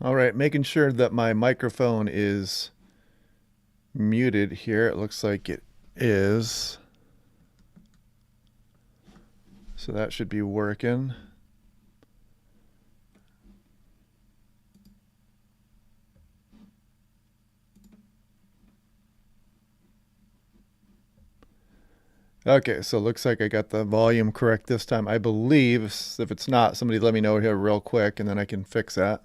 All right, making sure that my microphone is muted here. It looks like it is. So that should be working. Okay, so it looks like I got the volume correct this time. I believe if it's not, somebody let me know here real quick and then I can fix that.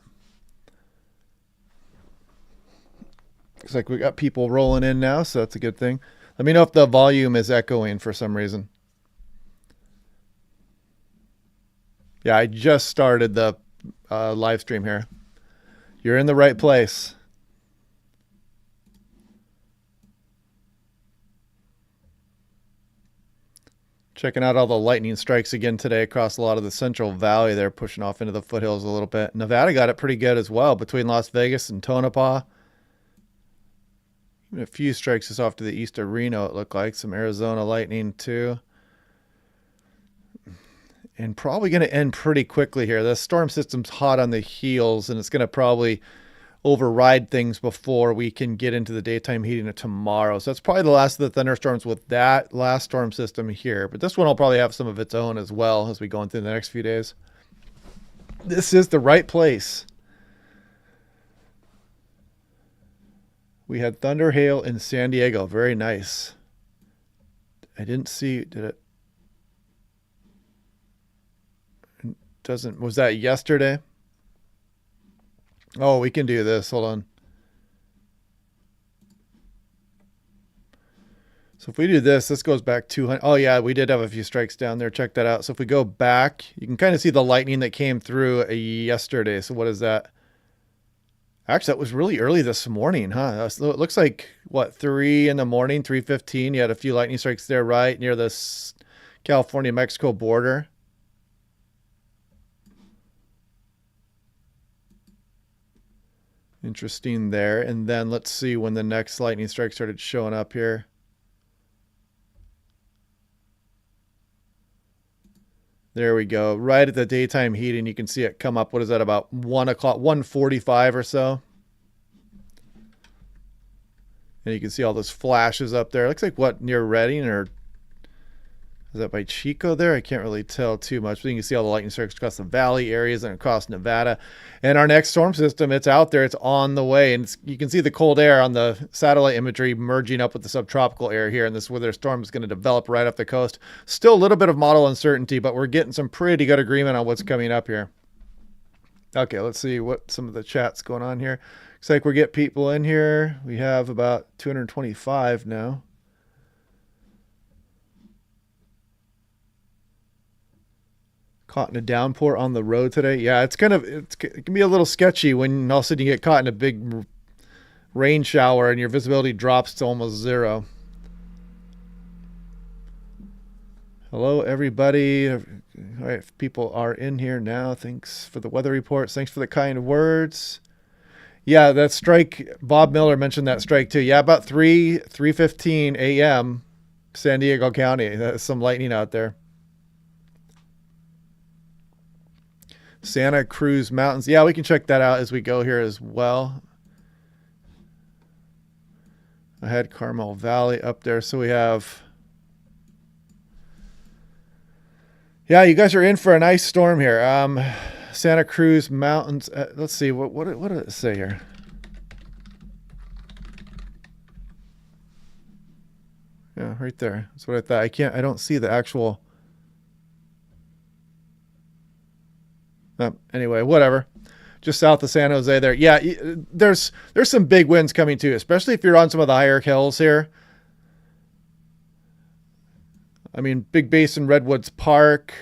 Looks like we got people rolling in now, so that's a good thing. Let me know if the volume is echoing for some reason. Yeah, I just started the live stream here. You're in the right place. Checking out all the lightning strikes again today across a lot of the Central Valley. They're pushing off into the foothills a little bit. Nevada got it pretty good as well between Las Vegas and Tonopah. Even a few strikes just off to the east of Reno, it looked like. Some Arizona lightning too. And probably going to end pretty quickly here. The storm system's hot on the heels, and it's going to probably override things before we can get into the daytime heating of tomorrow. So that's probably the last of the thunderstorms with that last storm system here. But this one will probably have some of its own as well as we go into the next few days. This is the right place. We had thunder hail in San Diego. Very nice. I didn't see, did it? Doesn't, was that yesterday? Oh, we can do this. Hold on. So if we do this, this goes back 200. Oh, yeah, we did have a few strikes down there. Check that out. So if we go back, you can kind of see the lightning that came through yesterday. So what is that? Actually, that was really early this morning, huh? It looks like, what, 3 in the morning, 3:15. You had a few lightning strikes there right near the California-Mexico border. Interesting there. And then let's see when the next lightning strike started showing up here. There we go. Right at the daytime heating, you can see it come up. What is that, about 1 o'clock, 1:45 or so? And you can see all those flashes up there. Looks like, what, near Redding, or is that by Chico there? I can't really tell too much. But you can see all the lightning strikes across the valley areas and across Nevada. And our next storm system, it's out there. It's on the way. And you can see the cold air on the satellite imagery merging up with the subtropical air here. And this weather storm is going to develop right off the coast. Still a little bit of model uncertainty, but we're getting some pretty good agreement on what's coming up here. Okay, let's see what some of the chat's going on here. Looks like we're getting people in here. We have about 225 now. Caught in a downpour on the road today. Yeah, it can be a little sketchy when all of a sudden you get caught in a big rain shower and your visibility drops to almost zero. Hello, everybody. All right, people are in here now. Thanks for the weather reports. Thanks for the kind words. Yeah, that strike, Bob Miller mentioned that strike too. Yeah, about 3:15 a.m. San Diego County. There's some lightning out there. Santa Cruz Mountains. Yeah, we can check that out as we go here as well. I had Carmel Valley up there. So we have... Yeah, you guys are in for a nice storm here. Santa Cruz Mountains. Let's see. What did it say here? Yeah, right there. That's what I thought. I don't see the actual... Anyway, whatever. Just south of San Jose there. Yeah, there's some big winds coming too, especially if you're on some of the higher hills here. I mean, Big Basin, Redwoods Park.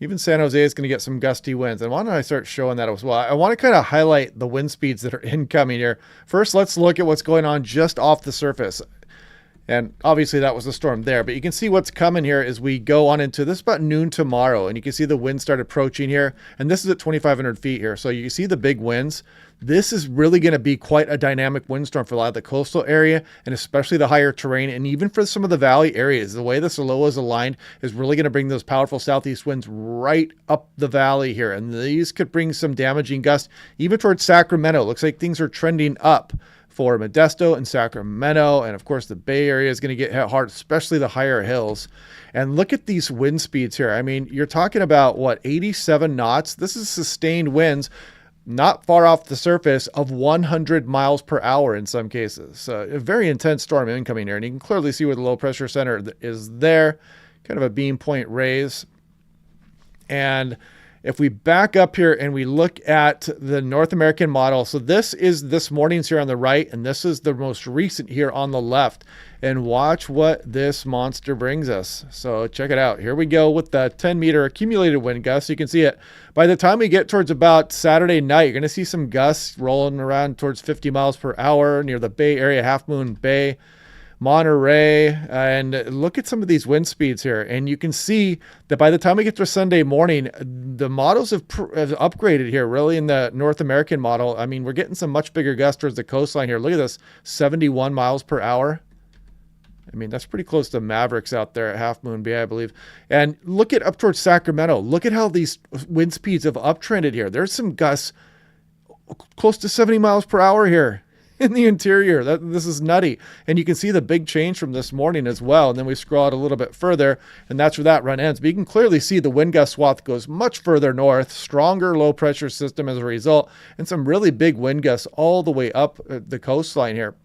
Even San Jose is going to get some gusty winds. And why don't I start showing that as well? I want to kind of highlight the wind speeds that are incoming here. First, let's look at what's going on just off the surface. And obviously that was the storm there, but you can see what's coming here as we go on into this about noon tomorrow. And you can see the wind start approaching here. And this is at 2,500 feet here. So you see the big winds. This is really going to be quite a dynamic windstorm for a lot of the coastal area and especially the higher terrain. And even for some of the valley areas, the way this low is aligned is really going to bring those powerful southeast winds right up the valley here. And these could bring some damaging gusts even towards Sacramento. Looks like things are trending up for Modesto and Sacramento. And of course, the Bay Area is going to get hit hard, especially the higher hills. And look at these wind speeds here. I mean, you're talking about what, 87 knots? This is sustained winds not far off the surface of 100 miles per hour in some cases. So a very intense storm incoming here. And you can clearly see where the low pressure center is there, kind of a beam point raise. And if we back up here and we look at the North American model, so this is this morning's here on the right, and this is the most recent here on the left. And watch what this monster brings us. So check it out. Here we go with the 10-meter accumulated wind gusts. You can see it. By the time we get towards about Saturday night, you're going to see some gusts rolling around towards 50 miles per hour near the Bay Area, Half Moon Bay, Monterey, and look at some of these wind speeds here. And you can see that by the time we get to Sunday morning, the models have upgraded here, really, in the North American model. I mean, we're getting some much bigger gusts towards the coastline here. Look at this, 71 miles per hour. I mean, that's pretty close to Mavericks out there at Half Moon Bay, I believe. And look at up towards Sacramento. Look at how these wind speeds have uptrended here. There's some gusts close to 70 miles per hour here in the interior. This is nutty. And you can see the big change from this morning as well. And then we scroll out a little bit further, and that's where that run ends. But you can clearly see the wind gust swath goes much further north, stronger low pressure system as a result, and some really big wind gusts all the way up the coastline here.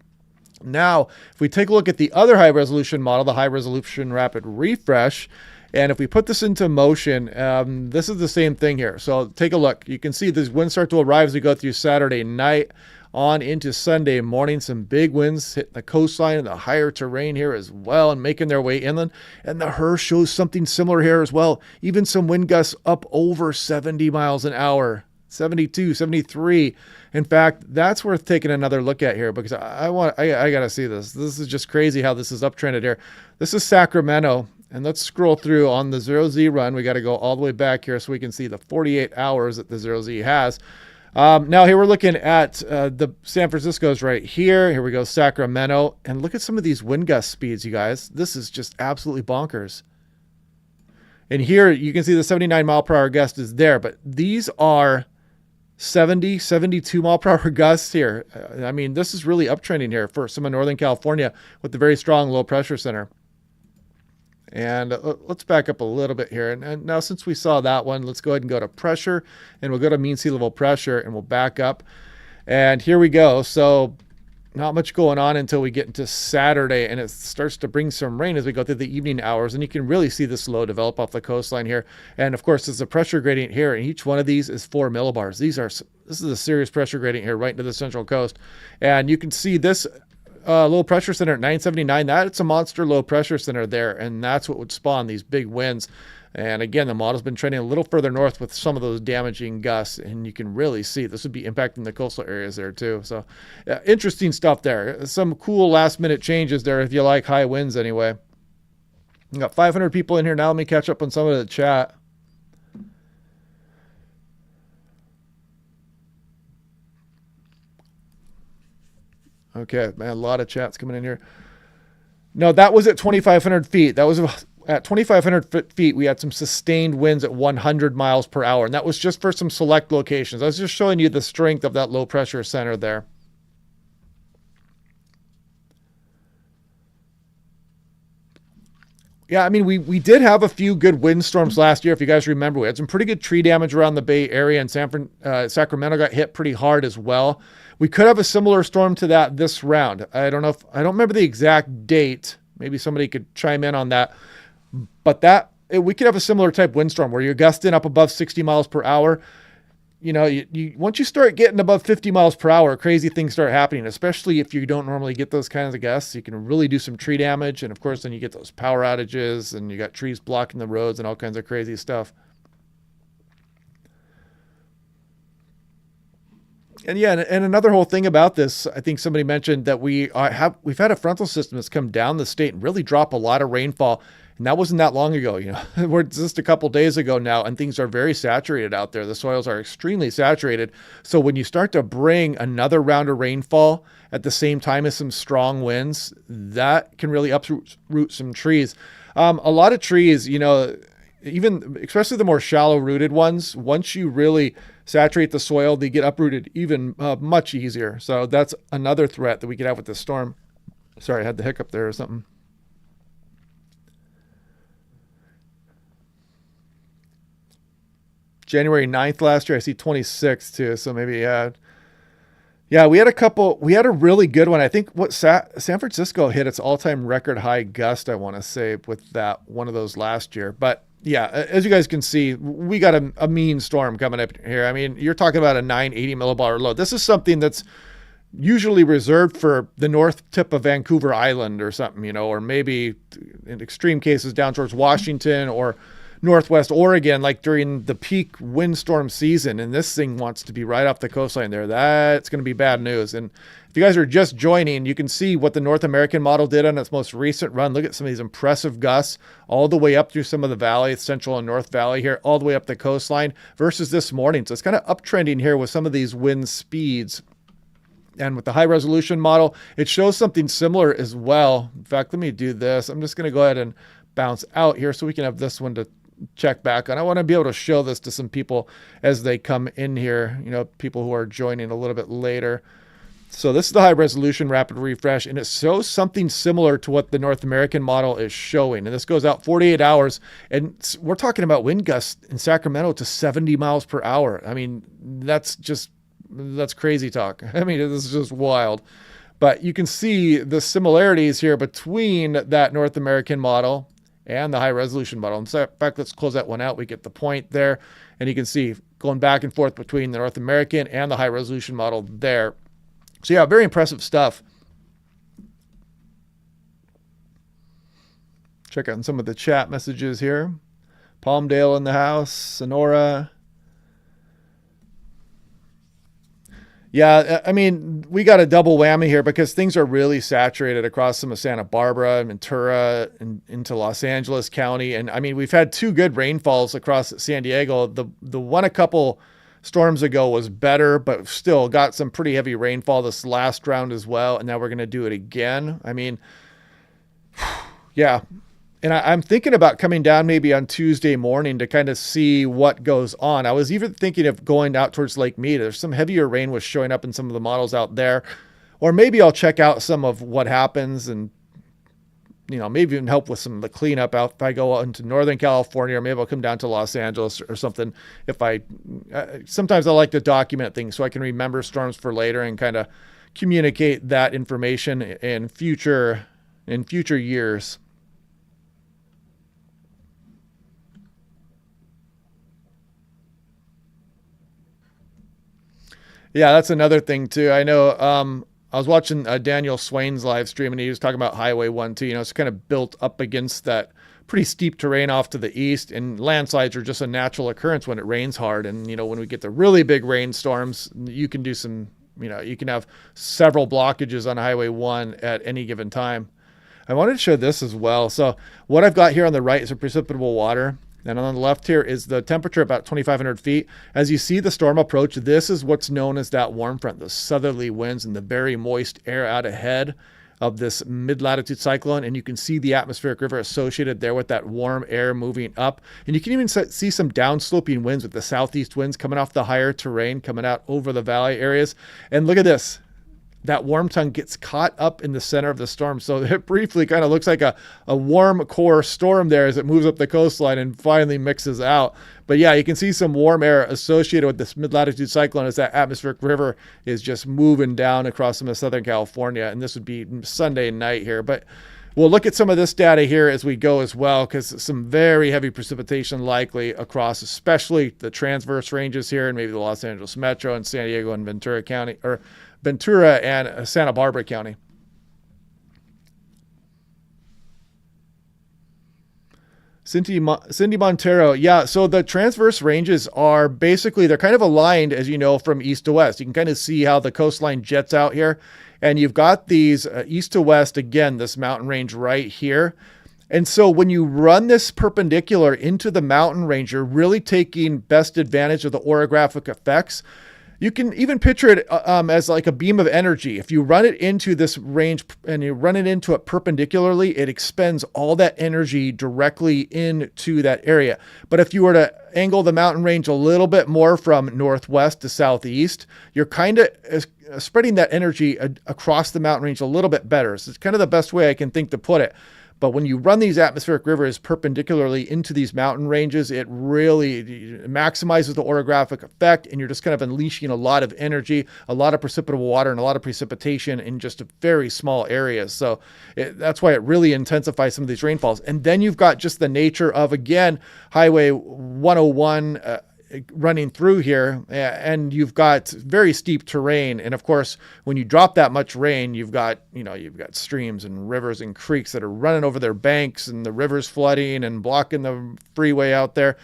Now, if we take a look at the other high resolution model, the high resolution rapid refresh, and if we put this into motion, this is the same thing here. So take a look. You can see these winds start to arrive as we go through Saturday night on into Sunday morning. Some big winds hitting the coastline and the higher terrain here as well and making their way inland. And the HRRR shows something similar here as well. Even some wind gusts up over 70 miles an hour. 72, 73. In fact, that's worth taking another look at here because I got to see this. This is just crazy how this is uptrended here. This is Sacramento, and let's scroll through on the 0Z run. We got to go all the way back here so we can see the 48 hours that the 0Z has. Now here we're looking at the San Francisco's right here. Here we go, Sacramento. And look at some of these wind gust speeds, you guys. This is just absolutely bonkers. And here you can see the 79 mile per hour gust is there, but these are 70, 72 mile per hour gusts here. I mean, this is really uptrending here for some of Northern California with the very strong low pressure center. And let's back up a little bit here. And now since we saw that one, let's go ahead and go to pressure, and we'll go to mean sea level pressure, and we'll back up. And here we go. So not much going on until we get into Saturday, and it starts to bring some rain as we go through the evening hours. And you can really see this low develop off the coastline here. And of course, there's a pressure gradient here, and each one of these is 4 millibars. This is a serious pressure gradient here right into the central coast. And you can see this low pressure center at 979. That's a monster low pressure center there, and that's what would spawn these big winds. And again, the model's been trending a little further north with some of those damaging gusts, and you can really see this would be impacting the coastal areas there too. So interesting stuff there. Some cool last minute changes there if you like high winds anyway. We got 500 people in here now. Let me catch up on some of the chat. Okay, man, a lot of chats coming in here. No, that was at 2,500 feet. That was at 2,500 feet. We had some sustained winds at 100 miles per hour, and that was just for some select locations. I was just showing you the strength of that low pressure center there. Yeah, I mean, we did have a few good windstorms last year. If you guys remember, we had some pretty good tree damage around the Bay Area, and Sacramento got hit pretty hard as well. We could have a similar storm to that this round. I don't remember the exact date. Maybe somebody could chime in on that. But we could have a similar type windstorm where you're gusting up above 60 miles per hour. You know, once you start getting above 50 miles per hour, crazy things start happening, especially if you don't normally get those kinds of gusts. You can really do some tree damage. And of course, then you get those power outages and you got trees blocking the roads and all kinds of crazy stuff. And yeah, and another whole thing about this, I think somebody mentioned that we've had a frontal system that's come down the state and really drop a lot of rainfall. And that wasn't that long ago, we're just a couple days ago now, and things are very saturated out there. The soils are extremely saturated. So when you start to bring another round of rainfall at the same time as some strong winds, that can really uproot some trees. A lot of trees, even especially the more shallow rooted ones, once you really saturate the soil, they get uprooted even much easier. So that's another threat that we could have with this storm. Sorry, I had the hiccup there or something. January 9th last year, I see 26 too. So maybe, yeah, we had a really good one. I think San Francisco hit its all-time record high gust, I want to say, with that one of those last year. But yeah, as you guys can see, we got a mean storm coming up here. I mean, you're talking about a 980 millibar load. This is something that's usually reserved for the north tip of Vancouver Island or something, or maybe in extreme cases down towards Washington or Northwest Oregon, like during the peak windstorm season. And this thing wants to be right off the coastline there. That's going to be bad news. And if you guys are just joining, you can see what the North American model did on its most recent run. Look at some of these impressive gusts all the way up through some of the valley, Central and North Valley here, all the way up the coastline versus this morning. So it's kind of uptrending here with some of these wind speeds. And with the high resolution model, it shows something similar as well. In fact, let me do this. I'm just going to go ahead and bounce out here so we can have this one to check back on. I want to be able to show this to some people as they come in here, people who are joining a little bit later. So this is the high resolution rapid refresh, and it shows something similar to what the North American model is showing. And this goes out 48 hours, and we're talking about wind gusts in Sacramento to 70 miles per hour. I mean, that's crazy talk. I mean, this is just wild. But you can see the similarities here between that North American model and the high resolution model. In fact, let's close that one out. We get the point there. And you can see going back and forth between the North American and the high resolution model there. So yeah, very impressive stuff. Check out some of the chat messages here. Palmdale in the house, Sonora. Yeah, I mean, we got a double whammy here because things are really saturated across some of Santa Barbara, Ventura, and into Los Angeles County. And I mean, we've had two good rainfalls across San Diego. The one a couple storms ago was better, but still got some pretty heavy rainfall this last round as well. And now we're going to do it again. I mean, yeah. And I'm thinking about coming down maybe on Tuesday morning to kind of see what goes on. I was even thinking of going out towards Lake Mead. There's some heavier rain was showing up in some of the models out there. Or maybe I'll check out some of what happens and, maybe even help with some of the cleanup out if I go out into Northern California, or maybe I'll come down to Los Angeles or something. Sometimes I like to document things so I can remember storms for later and kind of communicate that information in future years. Yeah, that's another thing too. I know I was watching Daniel Swain's live stream, and he was talking about Highway 1 too. It's kind of built up against that pretty steep terrain off to the east, and landslides are just a natural occurrence when it rains hard. And, when we get the really big rainstorms, you can do some, you can have several blockages on Highway 1 at any given time. I wanted to show this as well. So what I've got here on the right is a precipitable water. And on the left here is the temperature about 2,500 feet. As you see the storm approach, this is what's known as that warm front, the southerly winds and the very moist air out ahead of this mid-latitude cyclone. And you can see the atmospheric river associated there with that warm air moving up. And you can even see some downsloping winds with the southeast winds coming off the higher terrain, coming out over the valley areas. And look at this. That warm tongue gets caught up in the center of the storm. So it briefly kind of looks like a warm core storm there as it moves up the coastline and finally mixes out. But yeah, you can see some warm air associated with this mid-latitude cyclone as that atmospheric river is just moving down across some of Southern California. And this would be Sunday night here. But we'll look at some of this data here as we go as well, because some very heavy precipitation likely across, especially the transverse ranges here and maybe the Los Angeles Metro and San Diego and Ventura County, or Ventura and Santa Barbara County. Cindy Montero. Yeah, so the transverse ranges are basically, they're kind of aligned, as you know, from east to west. You can kind of see how the coastline jets out here. And you've got these east to west, again, this mountain range right here. And so when you run this perpendicular into the mountain range, you're really taking best advantage of the orographic effects. You can even picture it as like a beam of energy. If you run it into this range and you run it into it perpendicularly, it expends all that energy directly into that area. But if you were to angle the mountain range a little bit more from northwest to southeast, you're kind of spreading that energy across the mountain range a little bit better. So it's kind of the best way I can think to put it. But when you run these atmospheric rivers perpendicularly into these mountain ranges, it really maximizes the orographic effect, and you're just kind of unleashing a lot of energy, a lot of precipitable water, and a lot of precipitation in just very small areas. So that's why it really intensifies some of these rainfalls. And then you've got just the nature of, again, Highway 101 running through here, and you've got very steep terrain. And of course, when you drop that much rain, you've got streams and rivers and creeks that are running over their banks, and the rivers flooding and blocking the freeway out there.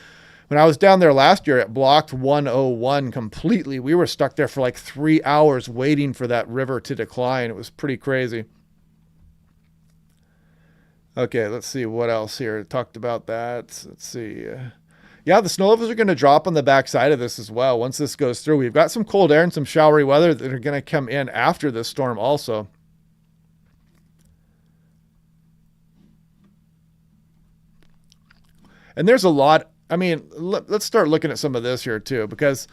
When I was down there last year, it blocked 101 completely. We were stuck there for like 3 hours waiting for that river to decline. It was pretty crazy. Okay, let's see what else here. Talked about that. Let's see. Yeah, the snow levels are going to drop on the backside of this as well. Once this goes through, we've got some cold air and some showery weather that are going to come in after this storm also. And there's a lot. I mean, let's start looking at some of this here too, because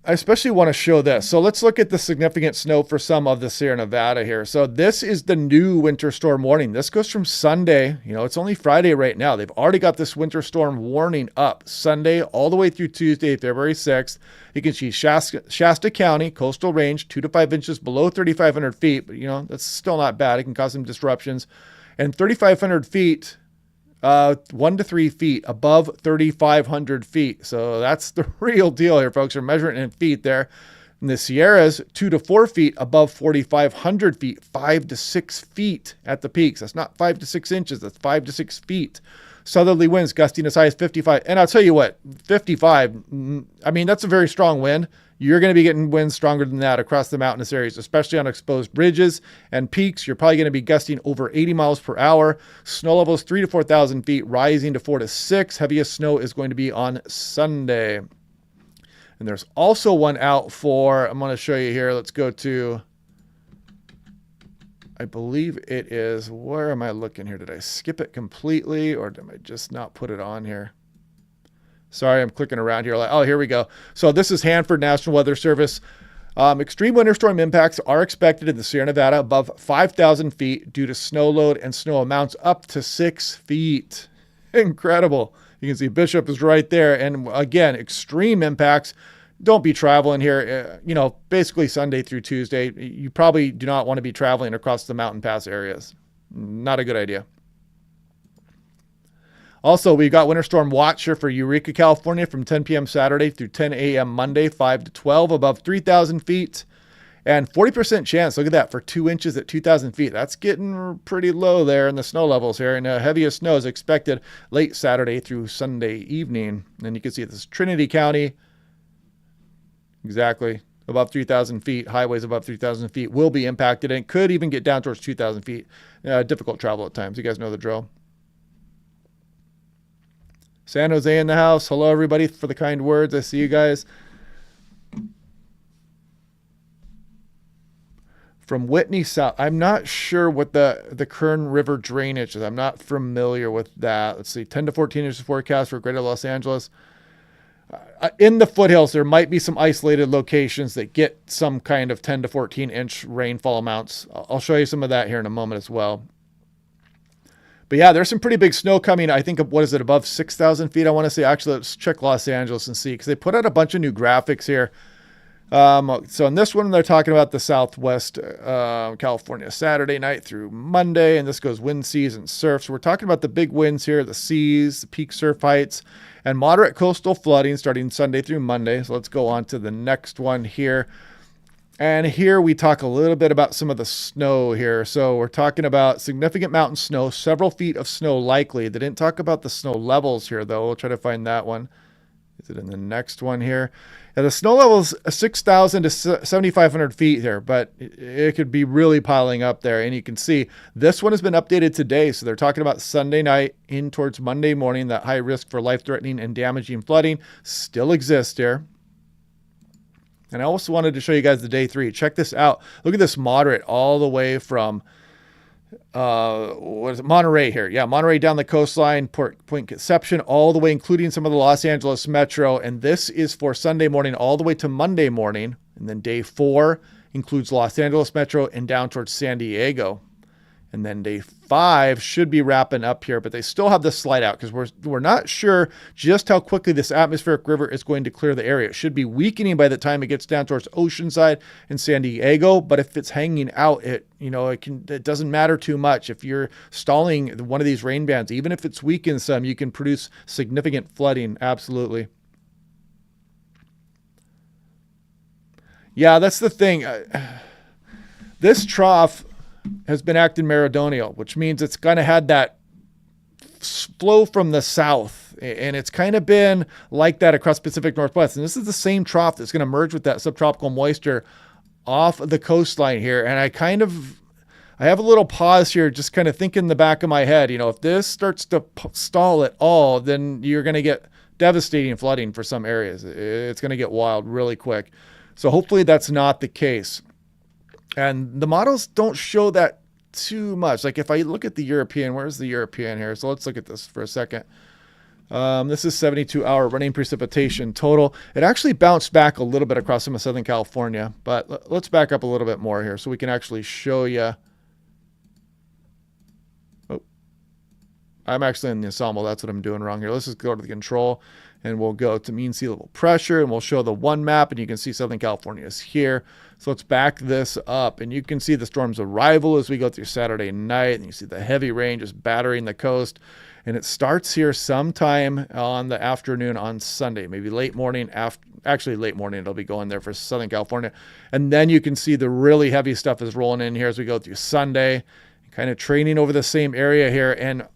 I especially want to show this. So let's look at the significant snow for some of the Sierra Nevada here. So this is the new winter storm warning. This goes from Sunday. It's only Friday right now. They've already got this winter storm warning up Sunday all the way through Tuesday, February 6th. You can see Shasta County, coastal range, 2 to 5 inches below 3,500 feet. But, that's still not bad. It can cause some disruptions. And 3,500 feet, 1 to 3 feet above 3,500 feet. So that's the real deal here, folks. We're measuring in feet there. In the Sierras, 2 to 4 feet above 4,500 feet, 5 to 6 feet at the peaks. That's not 5 to 6 inches. That's 5 to 6 feet. Southerly winds gusting as high as 55. And I'll tell you what, 55, I mean, that's a very strong wind. You're going to be getting winds stronger than that across the mountainous areas, especially on exposed ridges and peaks. You're probably going to be gusting over 80 miles per hour. Snow levels 3,000 to 4,000 feet, rising to 4 to 6. Heaviest snow is going to be on Sunday. And there's also one out for, I'm going to show you here. Let's go to, I believe it is, where am I looking here? Did I skip it completely, or did I just not put it on here? Sorry, I'm clicking around here. Oh, here we go. So this is Hanford National Weather Service. Extreme winter storm impacts are expected in the Sierra Nevada above 5,000 feet due to snow load and snow amounts up to 6 feet. Incredible. You can see Bishop is right there. And again, extreme impacts. Don't be traveling here, basically Sunday through Tuesday. You probably do not want to be traveling across the mountain pass areas. Not a good idea. Also, we've got winter storm watch here for Eureka, California from 10 p.m. Saturday through 10 a.m. Monday, 5 to 12 above 3,000 feet. And 40% chance, look at that, for 2 inches at 2,000 feet. That's getting pretty low there in the snow levels here. And heaviest snow is expected late Saturday through Sunday evening. And you can see this is Trinity County. Exactly. Above 3,000 feet. Highways above 3,000 feet will be impacted and could even get down towards 2,000 feet. Difficult travel at times. You guys know the drill. San Jose in the house. Hello, everybody, for the kind words. I see you guys. From Whitney South. I'm not sure what the Kern River drainage is. I'm not familiar with that. Let's see. 10 to 14 inches forecast for Greater Los Angeles. In the foothills, there might be some isolated locations that get some kind of 10 to 14 inch rainfall amounts. I'll show you some of that here in a moment as well. But yeah, there's some pretty big snow coming. I think, what is it, above 6,000 feet? I want to say, actually, let's check Los Angeles and see, because they put out a bunch of new graphics here. So in this one, they're talking about the Southwest California Saturday night through Monday, and this goes wind, seas, and surf. So we're talking about the big winds here, the seas, the peak surf heights, and moderate coastal flooding starting Sunday through Monday. So let's go on to the next one here. And here we talk a little bit about some of the snow here. So we're talking about significant mountain snow, several feet of snow likely. They didn't talk about the snow levels here, though. We'll try to find that one. Is it in the next one here? And the snow level is 6,000 to 7,500 feet here, but it could be really piling up there. And you can see this one has been updated today. So they're talking about Sunday night in towards Monday morning. That high risk for life-threatening and damaging flooding still exists here. And I also wanted to show you guys the day 3. Check this out. Look at this moderate all the way from what is it? Monterey here. Yeah, Monterey down the coastline, Point Conception, all the way, including some of the Los Angeles metro. And this is for Sunday morning all the way to Monday morning. And then day 4 includes Los Angeles metro and down towards San Diego. And then day 5 should be wrapping up here, but they still have this slide out because we're not sure just how quickly this atmospheric river is going to clear the area. It should be weakening by the time it gets down towards Oceanside and San Diego, but if it's hanging out, it doesn't matter too much. If you're stalling one of these rain bands, even if it's weakened some, you can produce significant flooding. Absolutely. Yeah, that's the thing. This trough has been acting meridional, which means it's kind of had that flow from the south, and it's kind of been like that across Pacific Northwest. And this is the same trough that's going to merge with that subtropical moisture off the coastline here. And I have a little pause here, just kind of think in the back of my head, if this starts to stall at all, then you're going to get devastating flooding for some areas. It's going to get wild really quick. So hopefully that's not the case. And the models don't show that too much. Like if I look at the European, where's the European here? So let's look at this for a second. This is 72-hour running precipitation total. It actually bounced back a little bit across some of Southern California, but let's back up a little bit more here so we can actually show you. Oh, I'm actually in the ensemble. That's what I'm doing wrong here. Let's just go to the control and we'll go to mean sea level pressure and we'll show the one map and you can see Southern California is here. So let's back this up and you can see the storm's arrival as we go through Saturday night, and you see the heavy rain just battering the coast. And it starts here sometime on the afternoon on Sunday, maybe late morning. Actually late morning, it'll be going there for Southern California. And then you can see the really heavy stuff is rolling in here as we go through Sunday, kind of training over the same area here. And,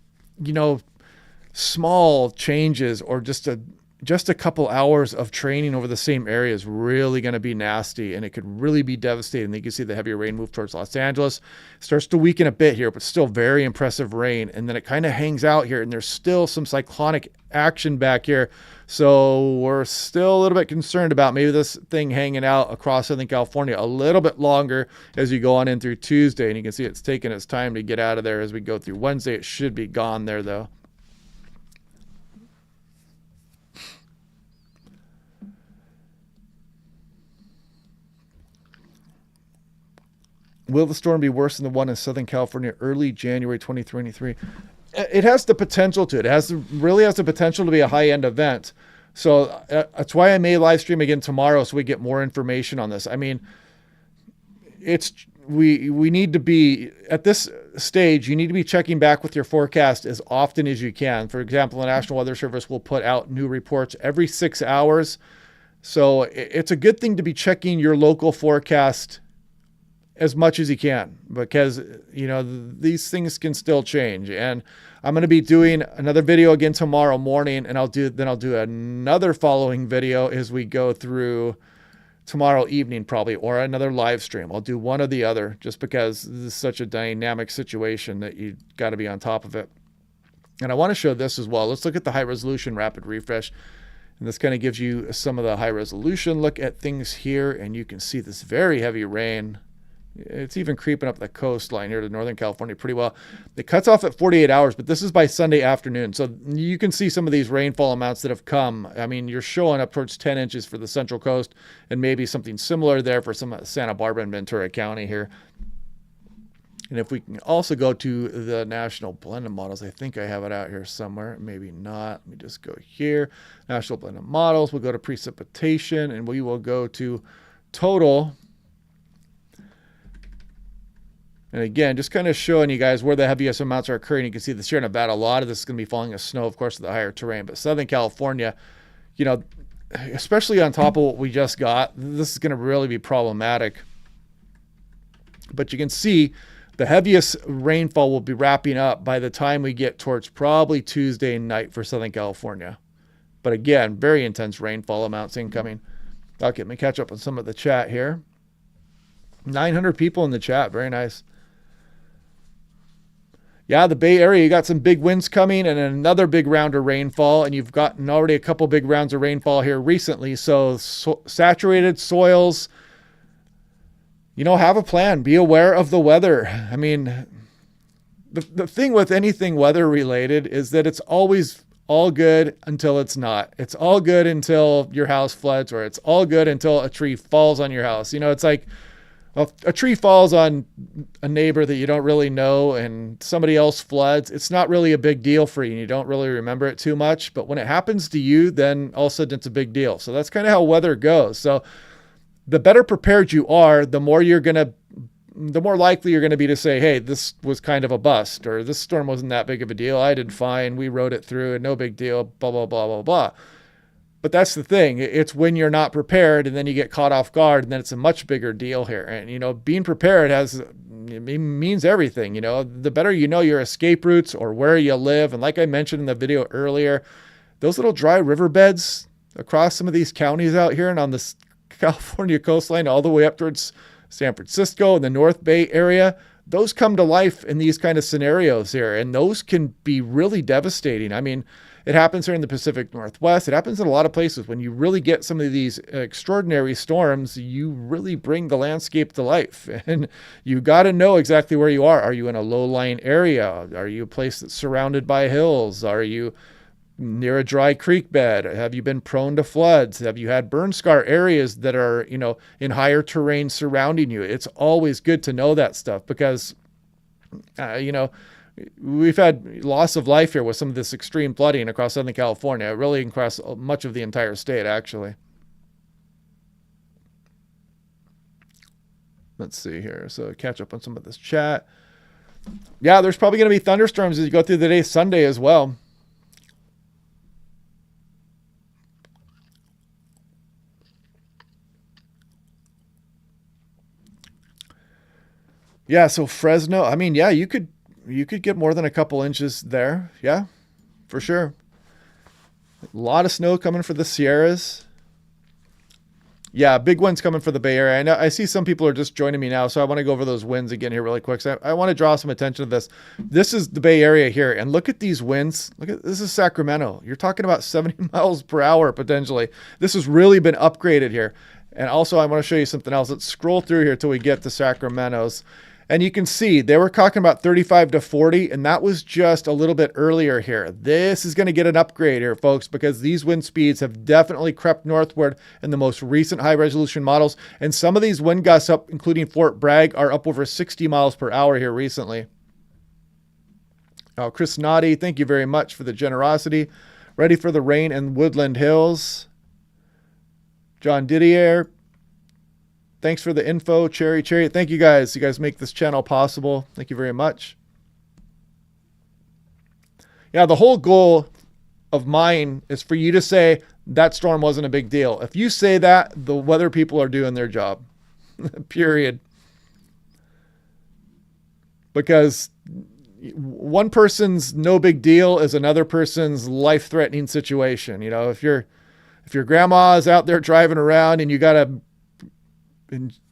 small changes or just a couple hours of training over the same area is really going to be nasty, and it could really be devastating. You can see the heavier rain move towards Los Angeles. It starts to weaken a bit here, but still very impressive rain. And then it kind of hangs out here, and there's still some cyclonic action back here. So we're still a little bit concerned about maybe this thing hanging out across Southern California a little bit longer as you go on in through Tuesday. And you can see it's taking its time to get out of there as we go through Wednesday. It should be gone there, though. Will the storm be worse than the one in Southern California early January 2023? It has the potential to. It really has the potential to be a high-end event. So that's why I may live stream again tomorrow so we get more information on this. I mean, we need to be, at this stage, you need to be checking back with your forecast as often as you can. For example, the National Weather Service will put out new reports every 6 hours. So it's a good thing to be checking your local forecast as much as you can, because these things can still change. And I'm going to be doing another video again tomorrow morning, and I'll do another following video as we go through tomorrow evening probably, or another live stream. I'll do one or the other, just because this is such a dynamic situation that you got to be on top of it. And I want to show this as well. Let's look at the high resolution rapid refresh. And this kind of gives you some of the high resolution look at things here, and you can see this very heavy rain. It's even creeping up the coastline here to Northern California pretty well. It cuts off at 48 hours, but this is by Sunday afternoon. So you can see some of these rainfall amounts that have come. I mean, you're showing up towards 10 inches for the Central Coast, and maybe something similar there for some Santa Barbara and Ventura County here. And if we can also go to the national blended models, I think I have it out here somewhere. Maybe not. Let me just go here. National blended models. We'll go to precipitation, and we will go to total. And again, just kind of showing you guys where the heaviest amounts are occurring. You can see the Sierra Nevada, a lot of this is going to be falling as snow, of course, with the higher terrain. But Southern California, especially on top of what we just got, this is going to really be problematic. But you can see the heaviest rainfall will be wrapping up by the time we get towards probably Tuesday night for Southern California. But again, very intense rainfall amounts incoming. Okay, let me catch up on some of the chat here. 900 people in the chat. Very nice. Yeah, the Bay Area, you got some big winds coming and another big round of rainfall, and you've gotten already a couple big rounds of rainfall here recently. So saturated soils, you know, have a plan. Be aware of the weather. I mean, the thing with anything weather related is that it's always all good until it's not. It's all good until your house floods, or it's all good until a tree falls on your house. You know, it's like, well, a tree falls on a neighbor that you don't really know and somebody else floods. It's not really a big deal for you, and you don't really remember it too much. But when it happens to you, then all of a sudden it's a big deal. So that's kind of how weather goes. So the better prepared you are, the more likely you're going to be to say, hey, this was kind of a bust, or this storm wasn't that big of a deal. I did fine. We rode it through and no big deal, blah, blah, blah, blah, blah. But that's the thing. It's when you're not prepared and then you get caught off guard, and then it's a much bigger deal here. And, you know, being prepared means everything. You know, the better you know your escape routes or where you live. And like I mentioned in the video earlier, those little dry riverbeds across some of these counties out here and on the California coastline all the way up towards San Francisco and the North Bay area, those come to life in these kind of scenarios here. And those can be really devastating. I mean, it happens here in the Pacific Northwest. It happens in a lot of places. When you really get some of these extraordinary storms, you really bring the landscape to life. And you got to know exactly where you are. Are you in a low-lying area? Are you a place that's surrounded by hills? Are you near a dry creek bed? Have you been prone to floods? Have you had burn scar areas that are, you know, in higher terrain surrounding you? It's always good to know that stuff because, you know, we've had loss of life here with some of this extreme flooding across Southern California, really across much of the entire state, actually. Let's see here. So catch up on some of this chat. Yeah, there's probably going to be thunderstorms as you go through the day Sunday as well. Yeah, so Fresno, I mean, yeah, you could get more than a couple inches there. Yeah, for sure. A lot of snow coming for the Sierras. Yeah, big winds coming for the Bay Area. I know I see some people are just joining me now, so I want to go over those winds again here really quick. So I want to draw some attention to this. This is the Bay Area here, and look at these winds. This is Sacramento. You're talking about 70 miles per hour potentially. This has really been upgraded here. And also I want to show you something else. Let's scroll through here till we get to Sacramento's. And you can see they were talking about 35 to 40, and that was just a little bit earlier here. This is going to get an upgrade here, folks, because these wind speeds have definitely crept northward in the most recent high-resolution models. And some of these wind gusts up, including Fort Bragg, are up over 60 miles per hour here recently. Oh, Chris Noddy, thank you very much for the generosity. Ready for the rain in Woodland Hills. John Didier, thanks for the info. Cherry. Thank you guys. You guys make this channel possible. Thank you very much. Yeah, the whole goal of mine is for you to say that storm wasn't a big deal. If you say that, the weather people are doing their job. Period. Because one person's no big deal is another person's life-threatening situation. You know, if your grandma's out there driving around and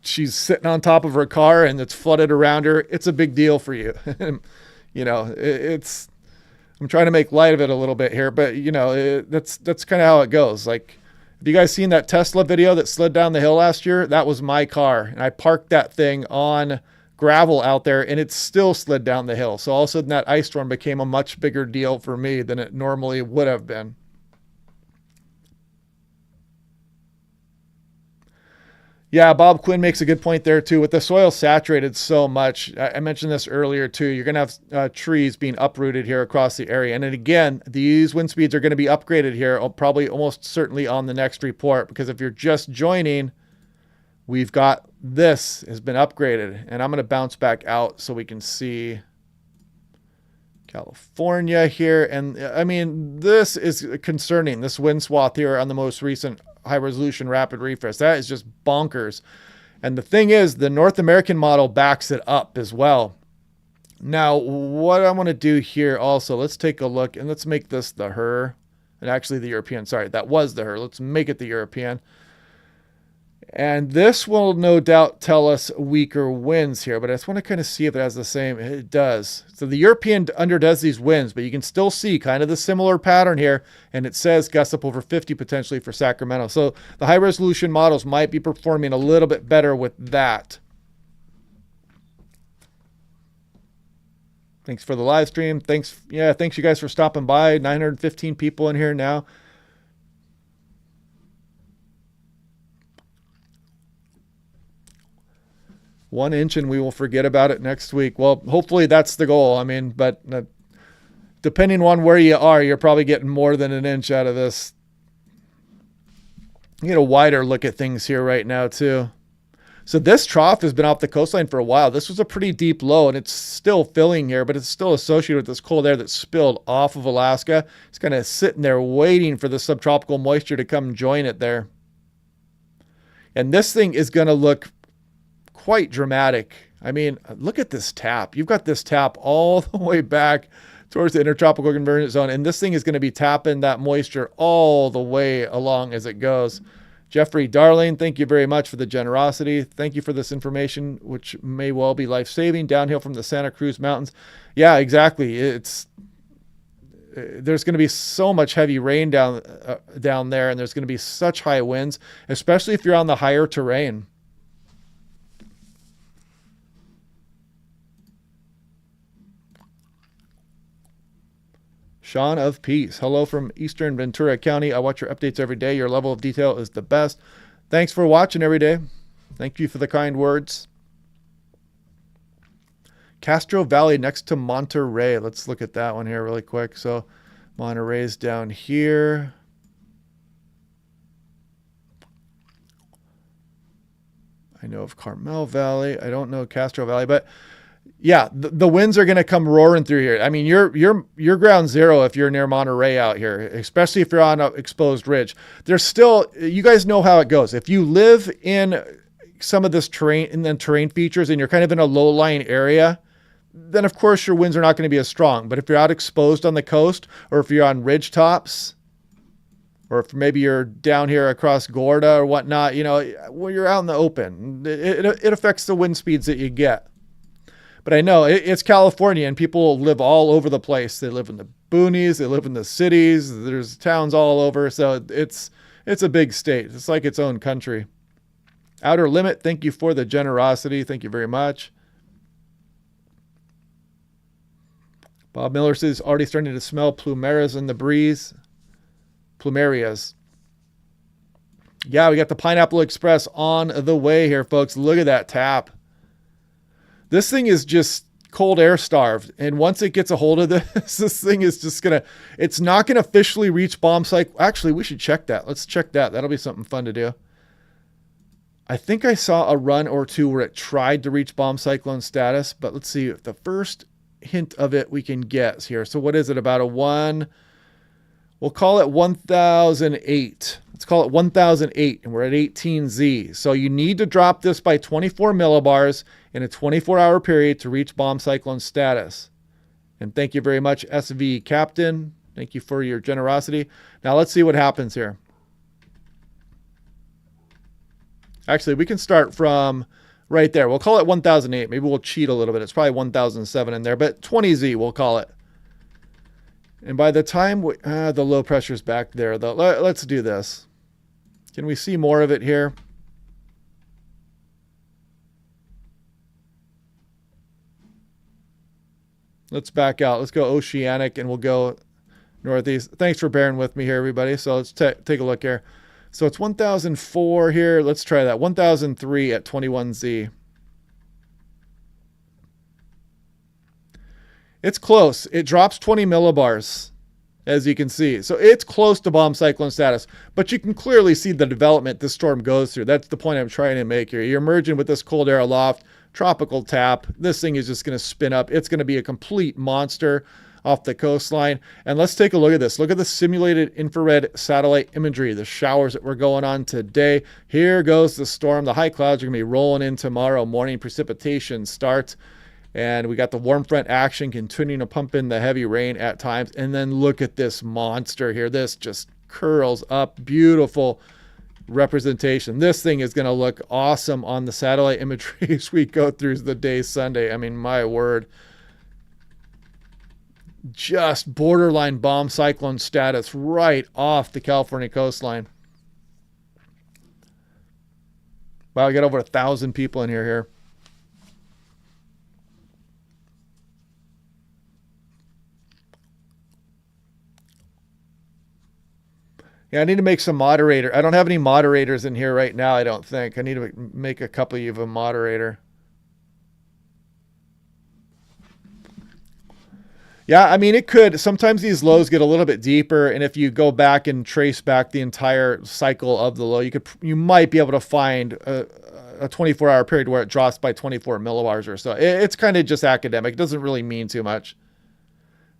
she's sitting on top of her car and it's flooded around her, it's a big deal for you. You know, I'm trying to make light of it a little bit here, but you know, that's kind of how it goes. Like, have you guys seen that Tesla video that slid down the hill last year? That was my car, and I parked that thing on gravel out there and it still slid down the hill. So all of a sudden that ice storm became a much bigger deal for me than it normally would have been. Yeah, Bob Quinn makes a good point there too. With the soil saturated so much, I mentioned this earlier too, you're going to have trees being uprooted here across the area. And then again, these wind speeds are going to be upgraded here, probably almost certainly on the next report, because if you're just joining, we've got this has been upgraded. And I'm going to bounce back out so we can see. California here. And I mean, this is concerning, this wind swath here on the most recent high resolution rapid refresh. That is just bonkers. And the thing is, the North American model backs it up as well. Now, what I want to do here also, let's take a look and let's make this the HER. And actually the European, sorry, that was the HER. Let's make it the European. And this will no doubt tell us weaker winds here, but I just want to kind of see if it has the same. It does. So the European underdoes these winds, but you can still see kind of the similar pattern here. And it says gusts up over 50 potentially for Sacramento. So the high resolution models might be performing a little bit better with that. Thanks for the live stream. Thanks you guys for stopping by. 915 people in here now. One inch and we will forget about it next week. Well, hopefully that's the goal. I mean, but depending on where you are, you're probably getting more than an inch out of this. You get a wider look at things here right now too. So this trough has been off the coastline for a while. This was a pretty deep low and it's still filling here, but it's still associated with this cold air that spilled off of Alaska. It's kind of sitting there waiting for the subtropical moisture to come join it there. And this thing is going to look quite dramatic. I mean, look at this tap. You've got this tap all the way back towards the intertropical convergence zone, and this thing is going to be tapping that moisture all the way along as it goes. Jeffrey Darling, thank you very much for the generosity. Thank you for this information, which may well be life-saving. Downhill from the Santa Cruz Mountains. Yeah, exactly. There's going to be so much heavy rain down there, and there's going to be such high winds, especially if you're on the higher terrain. Sean of Peace. Hello from Eastern Ventura County. I watch your updates every day. Your level of detail is the best. Thanks for watching every day. Thank you for the kind words. Castro Valley next to Monterey. Let's look at that one here really quick. So Monterey's down here. I know of Carmel Valley. I don't know Castro Valley, but yeah, the winds are going to come roaring through here. I mean, you're ground zero if you're near Monterey out here, especially if you're on an exposed ridge. There's still, you guys know how it goes. If you live in some of this terrain and then terrain features and you're kind of in a low-lying area, then of course your winds are not going to be as strong. But if you're out exposed on the coast, or if you're on ridge tops, or if maybe you're down here across Gorda or whatnot, you know, when you're out in the open, it affects the wind speeds that you get. But I know it's California and people live all over the place. They live in the boonies, they live in the cities, there's towns all over. So it's a big state. It's like its own country. Outer Limit, thank you for the generosity. Thank you very much. Bob Miller says, already starting to smell plumeras in the breeze. Plumerias. Yeah, we got the Pineapple Express on the way here, folks. Look at that tap. This thing is just cold air starved. And once it gets a hold of this thing is just it's not going to officially reach bomb cycle. Actually, we should check that. Let's check that. That'll be something fun to do. I think I saw a run or two where it tried to reach bomb cyclone status, but let's see if the first hint of it we can get here. So what is it? About a 1, we'll call it 1008. Let's call it 1008 and we're at 18Z. So you need to drop this by 24 millibars in a 24-hour period to reach bomb cyclone status. And thank you very much, SV Captain. Thank you for your generosity. Now let's see what happens here. Actually, we can start from right there. We'll call it 1008. Maybe we'll cheat a little bit. It's probably 1007 in there, but 20Z we'll call it. And by the time the low pressure's back there, though, let's do this. Can we see more of it here? Let's back out. Let's go oceanic and we'll go northeast. Thanks for bearing with me here, everybody. So let's take a look here. So it's 1004 here. Let's try that. 1003 at 21Z. It's close. It drops 20 millibars, as you can see. So it's close to bomb cyclone status, but you can clearly see the development this storm goes through. That's the point I'm trying to make here. You're merging with this cold air aloft, tropical tap. This thing is just going to spin up. It's going to be a complete monster. off the coastline. And let's take a look at this. Look at the simulated infrared satellite imagery, the showers that we're going on today. Here goes the storm. The high clouds are going to be rolling in tomorrow morning. Precipitation starts. And we got the warm front action continuing to pump in the heavy rain at times. And then look at this monster here. This just curls up. Beautiful representation. This thing is going to look awesome on the satellite imagery as we go through the day Sunday. I mean, my word. Just borderline bomb cyclone status right off the California coastline. Wow, we got over 1,000 people in here. Yeah, I need to make some moderator. I don't have any moderators in here right now, I don't think. I need to make a couple of a moderator. Yeah, I mean, it could. Sometimes these lows get a little bit deeper, and if you go back and trace back the entire cycle of the low, you might be able to find a 24-hour period where it drops by 24 millibars or so. It's kind of just academic. It doesn't really mean too much.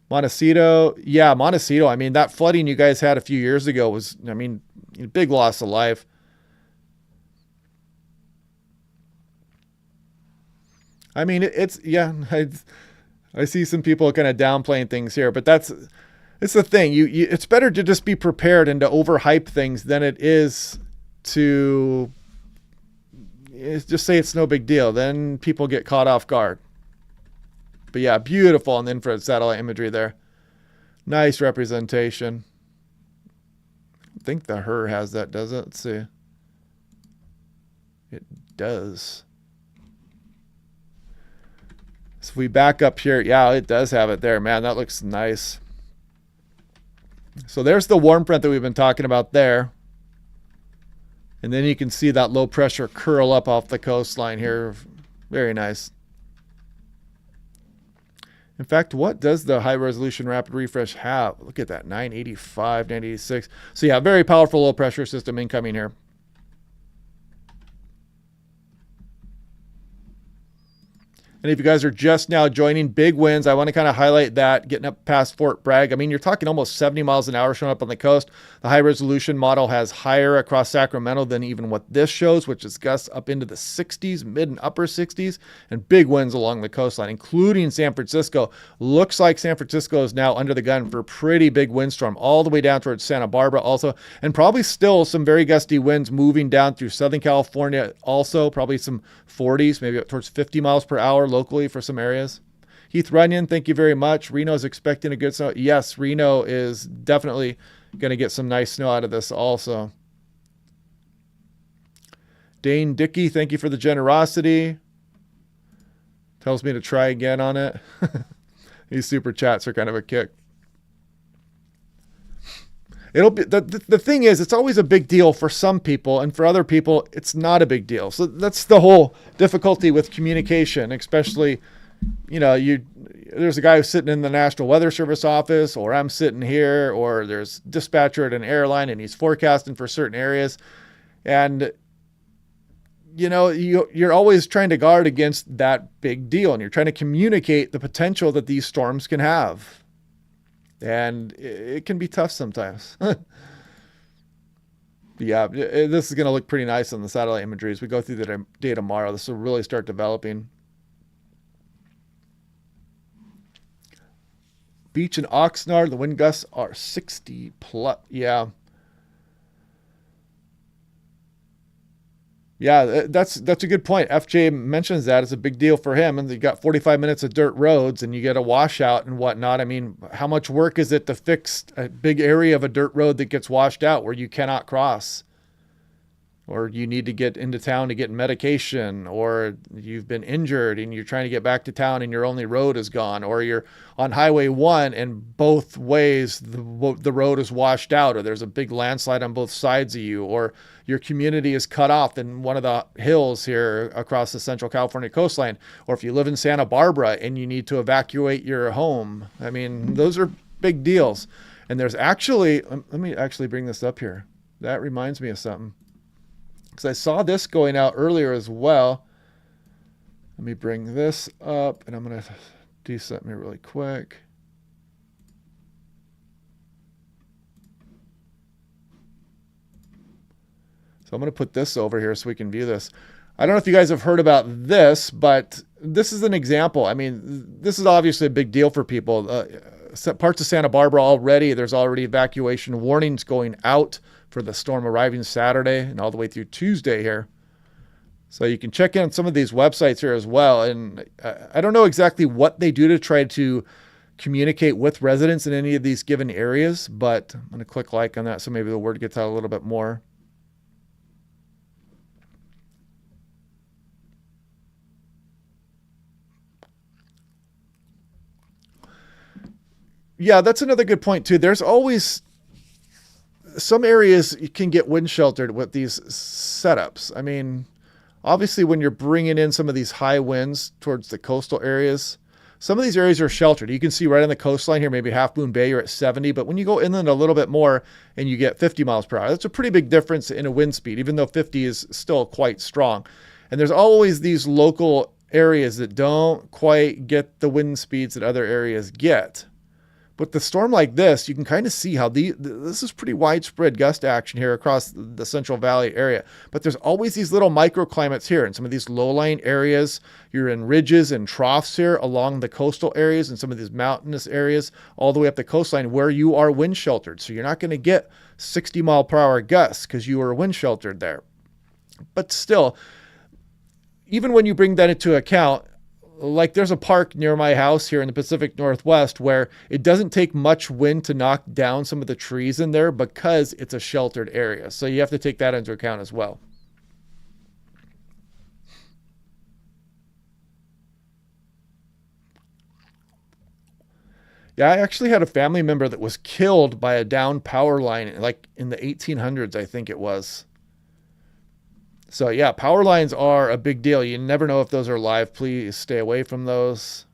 Montecito, yeah, Montecito. I mean, that flooding you guys had a few years ago was, I mean, big loss of life. I mean, yeah, I see some people kind of downplaying things here, but it's the thing. It's better to just be prepared and to overhype things than it is to just say it's no big deal. Then people get caught off guard. But yeah, beautiful on the infrared satellite imagery there. Nice representation. I think the HER has that, does it? Let's see. It does. So if we back up here, yeah, it does have it there. Man, that looks nice. So there's the warm front that we've been talking about there. And then you can see that low pressure curl up off the coastline here. Very nice. In fact, what does the high resolution rapid refresh have? Look at that, 985, 986. So yeah, very powerful low pressure system incoming here. And if you guys are just now joining, big winds, I want to kind of highlight that, getting up past Fort Bragg. I mean, you're talking almost 70 miles an hour showing up on the coast. The high resolution model has higher across Sacramento than even what this shows, which is gusts up into the 60s, mid and upper 60s, and big winds along the coastline, including San Francisco. Looks like San Francisco is now under the gun for a pretty big windstorm, all the way down towards Santa Barbara also, and probably still some very gusty winds moving down through Southern California also, probably some 40s, maybe up towards 50 miles per hour locally for some areas. Heath Runyon, thank you very much. Reno's expecting a good snow. Yes, Reno is definitely going to get some nice snow out of this also. Dane Dickey, thank you for the generosity. Tells me to try again on it. These super chats are kind of a kick. It'll be the thing is, it's always a big deal for some people, and for other people, it's not a big deal. So that's the whole difficulty with communication, especially, you know, there's a guy who's sitting in the National Weather Service office, or I'm sitting here, or there's a dispatcher at an airline and he's forecasting for certain areas. And, you know, you're always trying to guard against that big deal, and you're trying to communicate the potential that these storms can have. And it can be tough sometimes. Yeah, this is going to look pretty nice on the satellite imagery as we go through the day tomorrow. This will really start developing. Beach and Oxnard, the wind gusts are 60 plus. Yeah. Yeah, that's a good point. FJ mentions that it's a big deal for him, and you got 45 minutes of dirt roads and you get a washout and whatnot. I mean, how much work is it to fix a big area of a dirt road that gets washed out where you cannot cross? Or you need to get into town to get medication, or you've been injured and you're trying to get back to town and your only road is gone, or you're on Highway 1 and both ways the road is washed out, or there's a big landslide on both sides of you, or your community is cut off in one of the hills here across the Central California coastline, or if you live in Santa Barbara and you need to evacuate your home. I mean, those are big deals. And there's actually, let me actually bring this up here. That reminds me of something. Because I saw this going out earlier as well. Let me bring this up, and I'm going to do something here really quick. So I'm going to put this over here so we can view this. I don't know if you guys have heard about this, but this is an example. I mean, this is obviously a big deal for people. Parts of Santa Barbara already, there's already evacuation warnings going out for the storm arriving Saturday and all the way through Tuesday here. So you can check in on some of these websites here as well. And I don't know exactly what they do to try to communicate with residents in any of these given areas, but I'm going to click like on that so maybe the word gets out a little bit more. Yeah, that's another good point too. There's always some areas you can get wind sheltered with these setups. I mean, obviously when you're bringing in some of these high winds towards the coastal areas, some of these areas are sheltered. You can see right on the coastline here, maybe Half Moon Bay, you're at 70, but when you go inland a little bit more and you get 50 miles per hour, that's a pretty big difference in a wind speed, even though 50 is still quite strong. And there's always these local areas that don't quite get the wind speeds that other areas get. But the storm like this, you can kind of see how this is pretty widespread gust action here across the Central Valley area. But there's always these little microclimates here in some of these low-lying areas. You're in ridges and troughs here along the coastal areas and some of these mountainous areas all the way up the coastline where you are wind sheltered. So you're not going to get 60 mile per hour gusts because you are wind sheltered there. But still, even when you bring that into account, like there's a park near my house here in the Pacific Northwest where it doesn't take much wind to knock down some of the trees in there because it's a sheltered area. So you have to take that into account as well. Yeah, I actually had a family member that was killed by a downed power line like in the 1800s, I think it was. So yeah, power lines are a big deal. You never know if those are live. Please stay away from those.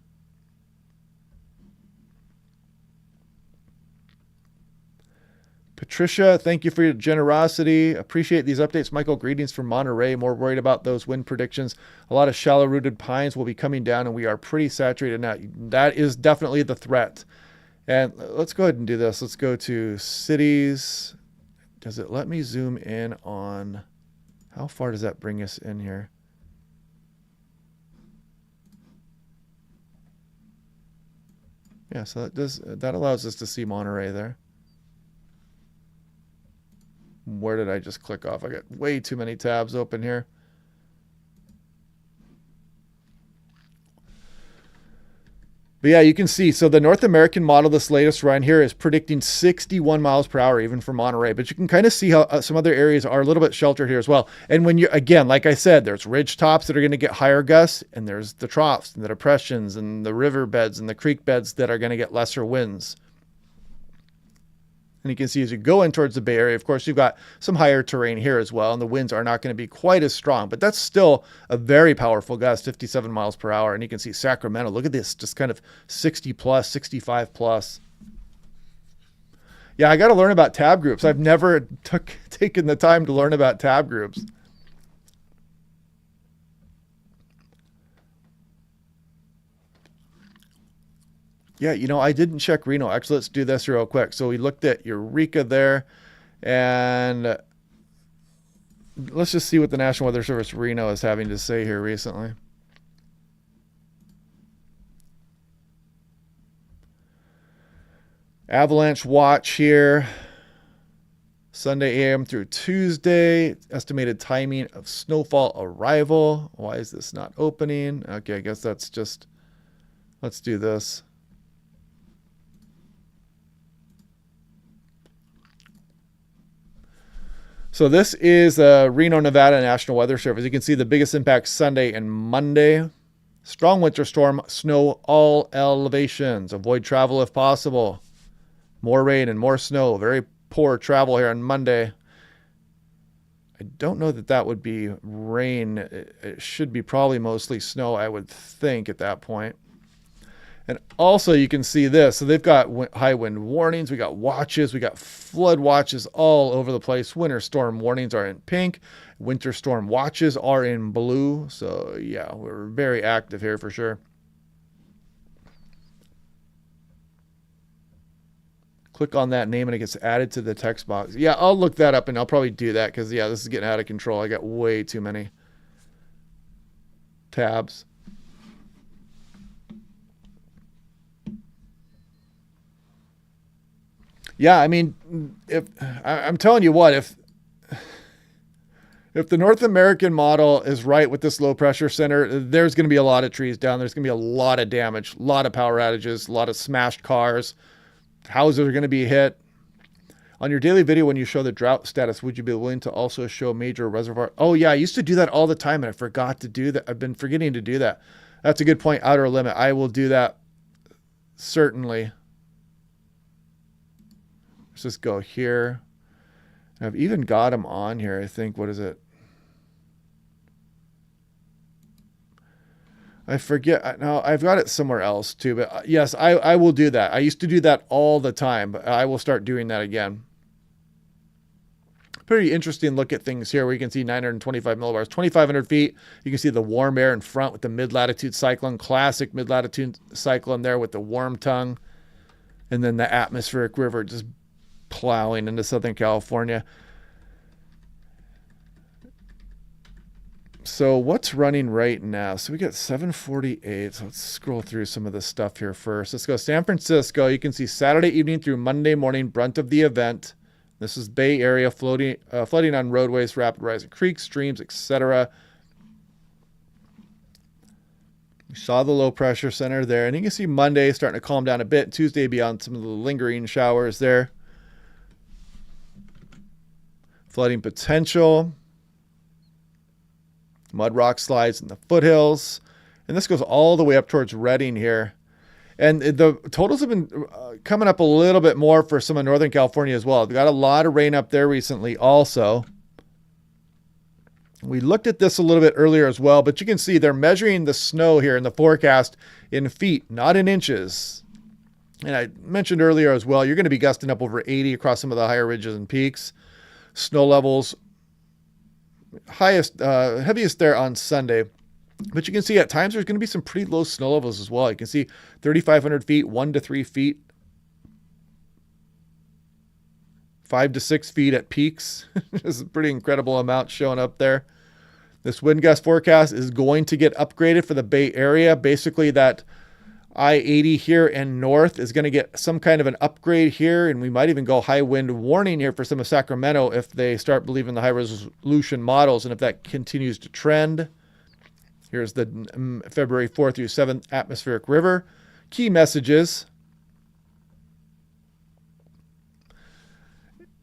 Patricia, thank you for your generosity. Appreciate these updates. Michael, greetings from Monterey. More worried about those wind predictions. A lot of shallow-rooted pines will be coming down, and we are pretty saturated now. That is definitely the threat. And let's go ahead and do this. Let's go to cities. Does it let me zoom in on... How far does that bring us in here? Yeah, so that allows us to see Monterey there. Where did I just click off? I got way too many tabs open here. But yeah, you can see, so the North American model, this latest run here, is predicting 61 miles per hour even for Monterey. But you can kind of see how some other areas are a little bit sheltered here as well. And when you, again, like I said, there's ridge tops that are going to get higher gusts, and there's the troughs and the depressions and the river beds and the creek beds that are going to get lesser winds. And you can see as you go in towards the Bay Area, of course, you've got some higher terrain here as well, and the winds are not going to be quite as strong, but that's still a very powerful gust, 57 miles per hour. And you can see Sacramento, look at this, just kind of 60 plus, 65 plus. Yeah, I got to learn about tab groups. I've never taken the time to learn about tab groups. Yeah, you know, I didn't check Reno. Actually, let's do this real quick. So we looked at Eureka there, and let's just see what the National Weather Service Reno is having to say here recently. Avalanche watch here. Sunday AM through Tuesday. Estimated timing of snowfall arrival. Why is this not opening? Okay, I guess that's just, let's do this. So this is Reno, Nevada National Weather Service. You can see the biggest impact Sunday and Monday. Strong winter storm, snow all elevations. Avoid travel if possible. More rain and more snow. Very poor travel here on Monday. I don't know that that would be rain. It should be probably mostly snow, I would think, at that point. And also you can see this. So they've got high wind warnings. We got watches. We got flood watches all over the place. Winter storm warnings are in pink. Winter storm watches are in blue. So yeah, we're very active here for sure. click on that name and it gets added to the text box. Yeah, I'll look that up and I'll probably do that because, yeah, this is getting out of control. I got way too many tabs. Yeah, I mean, I'm telling you what, if the North American model is right with this low pressure center, there's going to be a lot of trees down. There's going to be a lot of damage, a lot of power outages, a lot of smashed cars. Houses are going to be hit. On your daily video, when you show the drought status, would you be willing to also show major reservoir? Oh yeah, I used to do that all the time and I forgot to do that. I've been forgetting to do that. That's a good point. Outer limit. I will do that. Certainly. Let's just go here. I've even got them on here. I think, what is it? I forget. No, I've got it somewhere else too. But yes, I will do that. I used to do that all the time, but I will start doing that again. Pretty interesting look at things here where you can see 925 millibars, 2,500 feet. You can see the warm air in front with the mid-latitude cyclone, classic mid-latitude cyclone there with the warm tongue. And then the atmospheric river just plowing into Southern California. So what's running right now? So we got 748. So let's scroll through some of the stuff here first. Let's go San Francisco. You can see Saturday evening through Monday morning, brunt of the event. This is Bay Area flooding on roadways, rapid rise of creeks, streams, etc. We saw the low pressure center there. And you can see Monday starting to calm down a bit. Tuesday beyond some of the lingering showers there. Flooding potential. Mud rock slides in the foothills. And this goes all the way up towards Redding here. And the totals have been coming up a little bit more for some of Northern California as well. We've got a lot of rain up there recently also. We looked at this a little bit earlier as well, but you can see they're measuring the snow here in the forecast in feet, not in inches. And I mentioned earlier as well, you're going to be gusting up over 80 across some of the higher ridges and peaks. Snow levels heaviest there on Sunday. But you can see at times there's going to be some pretty low snow levels as well. You can see 3,500 feet, 1 to 3 feet, 5 to 6 feet at peaks. This is a pretty incredible amount showing up there. This wind gust forecast is going to get upgraded for the Bay Area. Basically, that I-80 here and north is going to get some kind of an upgrade here, and we might even go high wind warning here for some of Sacramento if they start believing the high resolution models and if that continues to trend. Here's the February 4th through 7th atmospheric river. Key messages.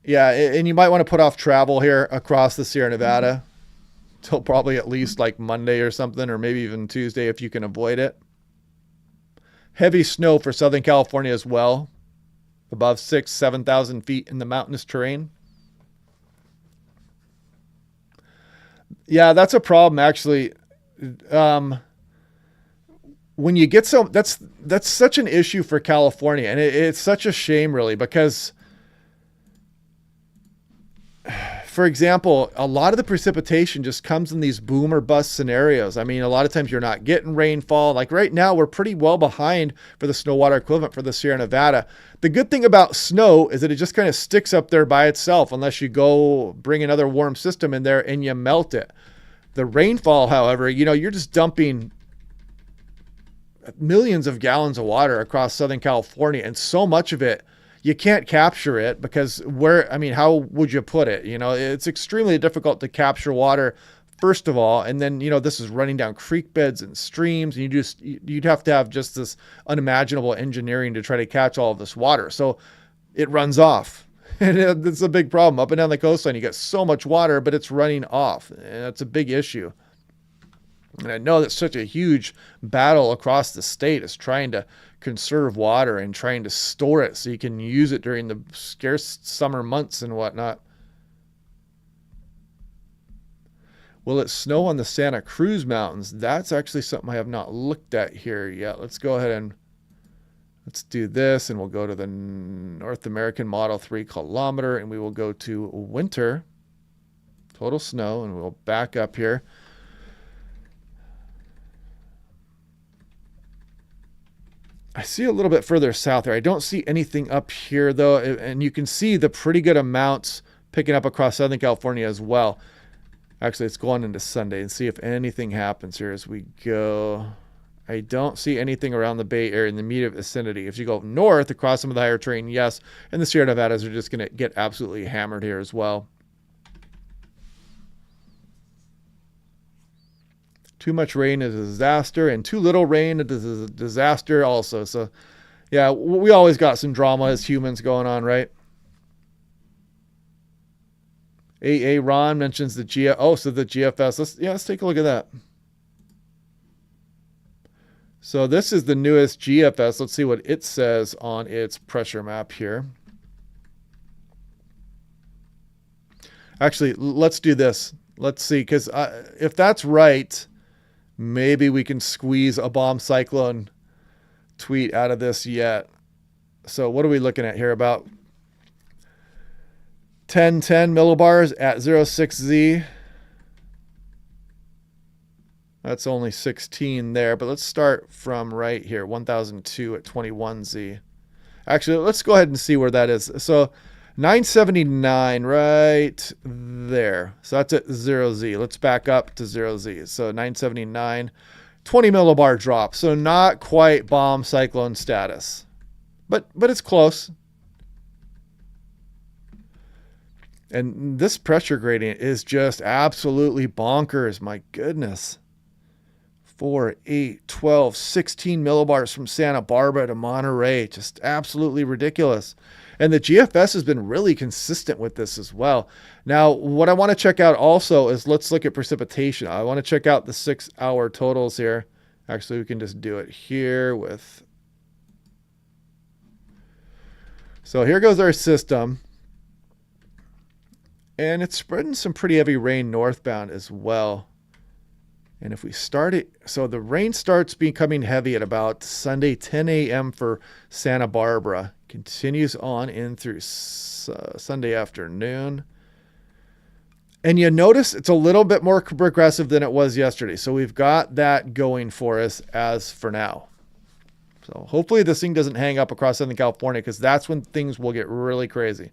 Yeah, and you might want to put off travel here across the Sierra Nevada till probably at least like Monday or something, or maybe even Tuesday if you can avoid it. Heavy snow for Southern California as well, above 7,000 feet in the mountainous terrain. Yeah, that's a problem actually. When you get that's such an issue for California, and it's such a shame really, because for example, a lot of the precipitation just comes in these boom or bust scenarios. I mean, a lot of times you're not getting rainfall. Like right now, we're pretty well behind for the snow water equivalent for the Sierra Nevada. The good thing about snow is that it just kind of sticks up there by itself unless you go bring another warm system in there and you melt it. The rainfall, however, you're just dumping millions of gallons of water across Southern California, and so much of it, you can't capture it because how would you put it? It's extremely difficult to capture water, first of all. And then, this is running down creek beds and streams, and you'd have to have just this unimaginable engineering to try to catch all of this water. So it runs off. And it's a big problem. Up and down the coastline, you get so much water, but it's running off. And that's a big issue. And I know that's such a huge battle across the state is trying to conserve water and trying to store it so you can use it during the scarce summer months and whatnot. Will it snow on the Santa Cruz Mountains? That's actually something I have not looked at here yet. Let's go ahead and let's do this, and we'll go to the North American Model 3 kilometer, and we will go to winter, total snow, and we'll back up here. I see a little bit further south there. I don't see anything up here though. And you can see the pretty good amounts picking up across Southern California as well. Actually, let's go on into Sunday and see if anything happens here as we go. I don't see anything around the Bay Area in the immediate vicinity. If you go north across some of the higher terrain, yes. And the Sierra Nevadas are just going to get absolutely hammered here as well. Too much rain is a disaster, and too little rain is a disaster also. So, yeah, we always got some drama as humans going on, right? AA Ron mentions the so the GFS. Let's take a look at that. So this is the newest GFS. Let's see what it says on its pressure map here. Actually, let's do this. Let's see, because if that's right, maybe we can squeeze a bomb cyclone tweet out of this yet. So what are we looking at here? About 1010 millibars at 06Z. That's only 16 there, but let's start from right here, 1002 at 21Z. Actually, let's go ahead and see where that is. So 979 right there. So that's at 0Z. Let's back up to 0Z. So 979, 20 millibar drop. So not quite bomb cyclone status, but it's close. And this pressure gradient is just absolutely bonkers. My goodness. 4, 8, 12, 16 millibars from Santa Barbara to Monterey. Just absolutely ridiculous. And the GFS has been really consistent with this as well. Now, what I want to check out also is let's look at precipitation. I want to check out the 6-hour totals here. Actually, we can just do it here with... So here goes our system. And it's spreading some pretty heavy rain northbound as well. And if we start it, so the rain starts becoming heavy at about Sunday 10 a.m. for Santa Barbara. Continues on in through Sunday afternoon. And you notice it's a little bit more progressive than it was yesterday. So we've got that going for us as for now. So hopefully this thing doesn't hang up across Southern California, because that's when things will get really crazy.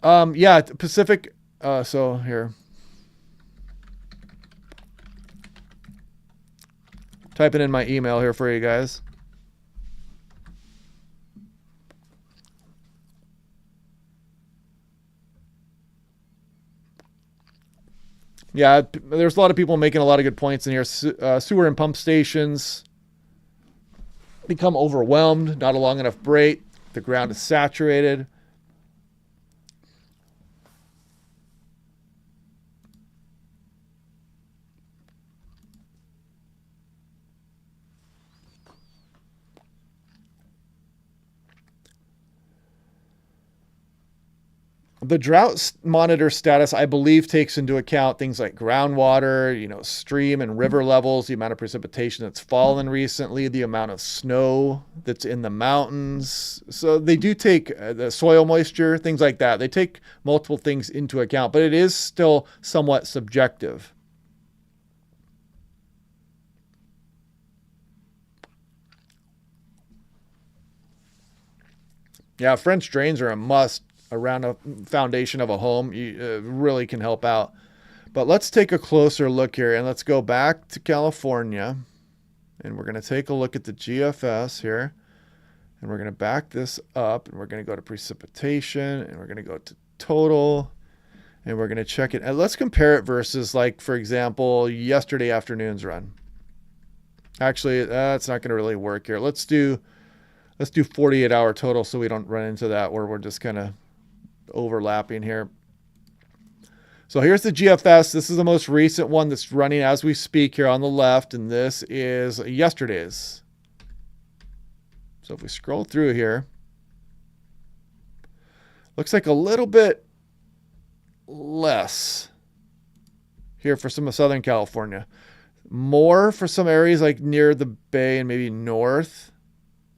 Yeah, Pacific. So here, typing in my email here for you guys. Yeah, there's a lot of people making a lot of good points in here. Sewer and pump stations become overwhelmed. Not a long enough break. The ground is saturated. The drought monitor status, I believe, takes into account things like groundwater, stream and river levels, the amount of precipitation that's fallen recently, the amount of snow that's in the mountains. So they do take the soil moisture, things like that. They take multiple things into account, but it is still somewhat subjective. Yeah, French drains are a must around a foundation of a home. You really can help out. But let's take a closer look here, and let's go back to California, and we're going to take a look at the GFS here, and we're going to back this up, and we're going to go to precipitation, and we're going to go to total, and we're going to check it. And let's compare it versus, like, for example, yesterday afternoon's run. Actually, that's not going to really work here. Let's do 48-hour total so we don't run into that where we're just kind of overlapping here. So here's the GFS. This is the most recent one that's running as we speak here on the left, and this is yesterday's. So if we scroll through here, looks like a little bit less here for some of Southern California. More for some areas like near the Bay and maybe north.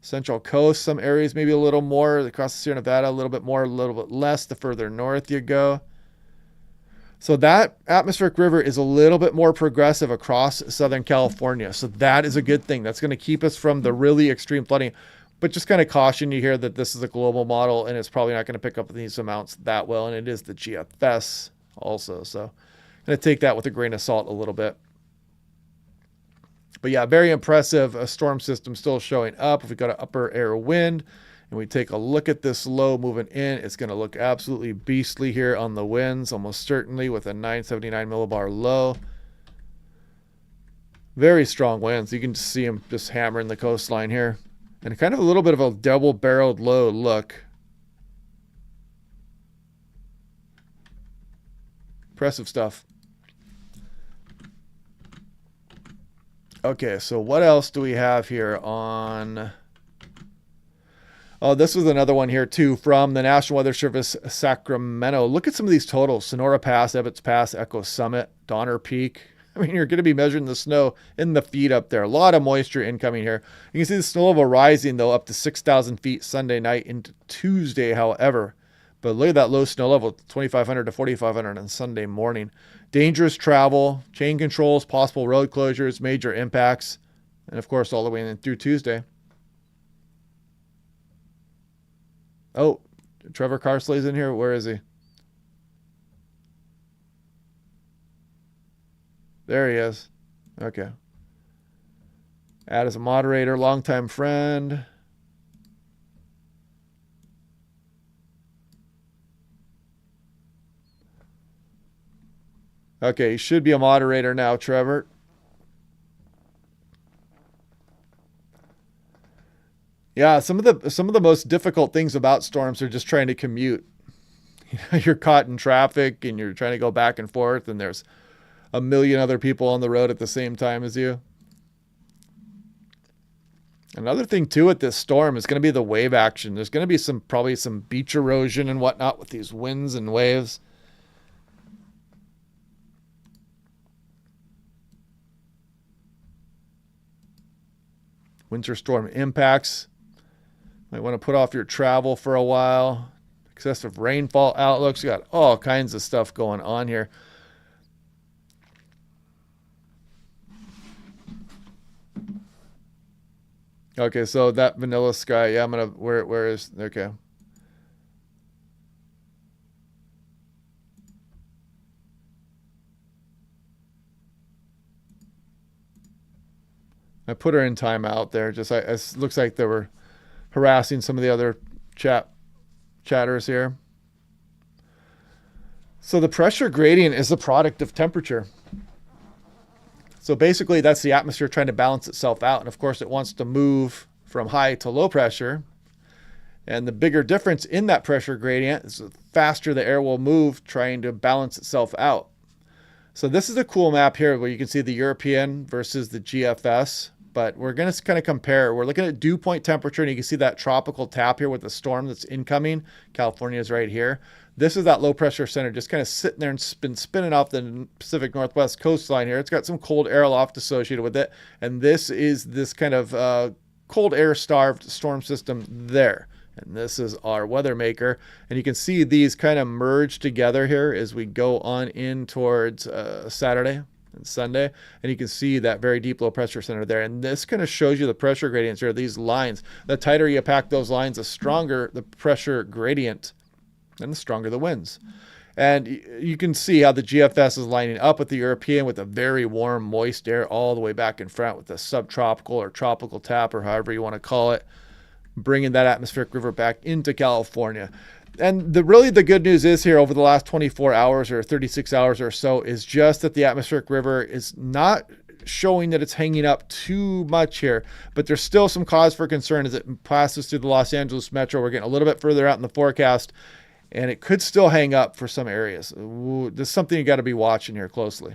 Central Coast, some areas maybe a little more. Across the Sierra Nevada, a little bit more, a little bit less the further north you go. So that atmospheric river is a little bit more progressive across Southern California. So that is a good thing. That's going to keep us from the really extreme flooding. But just kind of caution you here that this is a global model and it's probably not going to pick up these amounts that well. And it is the GFS also. So I'm going to take that with a grain of salt a little bit. But yeah, very impressive. A storm system still showing up. If we go to upper air wind and we take a look at this low moving in, it's going to look absolutely beastly here on the winds, almost certainly with a 979 millibar low. Very strong winds. You can just see them just hammering the coastline here. And kind of a little bit of a double-barreled low look. Impressive stuff. Okay, so what else do we have here on... Oh, this was another one here too from the National Weather Service, Sacramento. Look at some of these totals. Sonora Pass, Ebbets Pass, Echo Summit, Donner Peak. I mean, you're going to be measuring the snow in the feet up there. A lot of moisture incoming here. You can see the snow level rising, though, up to 6,000 feet Sunday night into Tuesday, however. But look at that low snow level, 2,500 to 4,500 on Sunday morning. Dangerous travel, chain controls, possible road closures, major impacts, and, of course, all the way in through Tuesday. Oh, Trevor Carsley's in here. Where is he? There he is. Okay. Add as a moderator, longtime friend. Okay, you should be a moderator now, Trevor. Yeah, some of the most difficult things about storms are just trying to commute. You're caught in traffic and you're trying to go back and forth, and there's a million other people on the road at the same time as you. Another thing too with this storm is going to be the wave action. There's going to be probably some beach erosion and whatnot with these winds and waves. Winter storm impacts. Might want to put off your travel for a while. Excessive rainfall outlooks. You got all kinds of stuff going on here. Okay, so that vanilla sky. Yeah, I'm gonna. Where is? Okay. I put her in timeout there. Just it looks like they were harassing some of the other chatters here. So the pressure gradient is the product of temperature. So basically that's the atmosphere trying to balance itself out. And of course it wants to move from high to low pressure. And the bigger difference in that pressure gradient is the faster the air will move trying to balance itself out. So this is a cool map here where you can see the European versus the GFS. But we're going to kind of compare. We're looking at dew point temperature, and you can see that tropical tap here with the storm that's incoming. California is right here. This is that low pressure center just kind of sitting there and spinning off the Pacific Northwest coastline here. It's got some cold air aloft associated with it. And this is this kind of cold air starved storm system there. And this is our weather maker. And you can see these kind of merge together here as we go on in towards Saturday and Sunday, and you can see that very deep low pressure center there. And this kind of shows you the pressure gradients here, these lines. The tighter you pack those lines, the stronger the pressure gradient and the stronger the winds. And you can see how the GFS is lining up with the European with a very warm, moist air all the way back in front with the subtropical or tropical tap, or however you want to call it, bringing that atmospheric river back into California. And really the good news is here over the last 24 hours or 36 hours or so is just that the atmospheric river is not showing that it's hanging up too much here, but there's still some cause for concern as it passes through the Los Angeles metro. We're getting a little bit further out in the forecast, and it could still hang up for some areas. There's something you got to be watching here closely.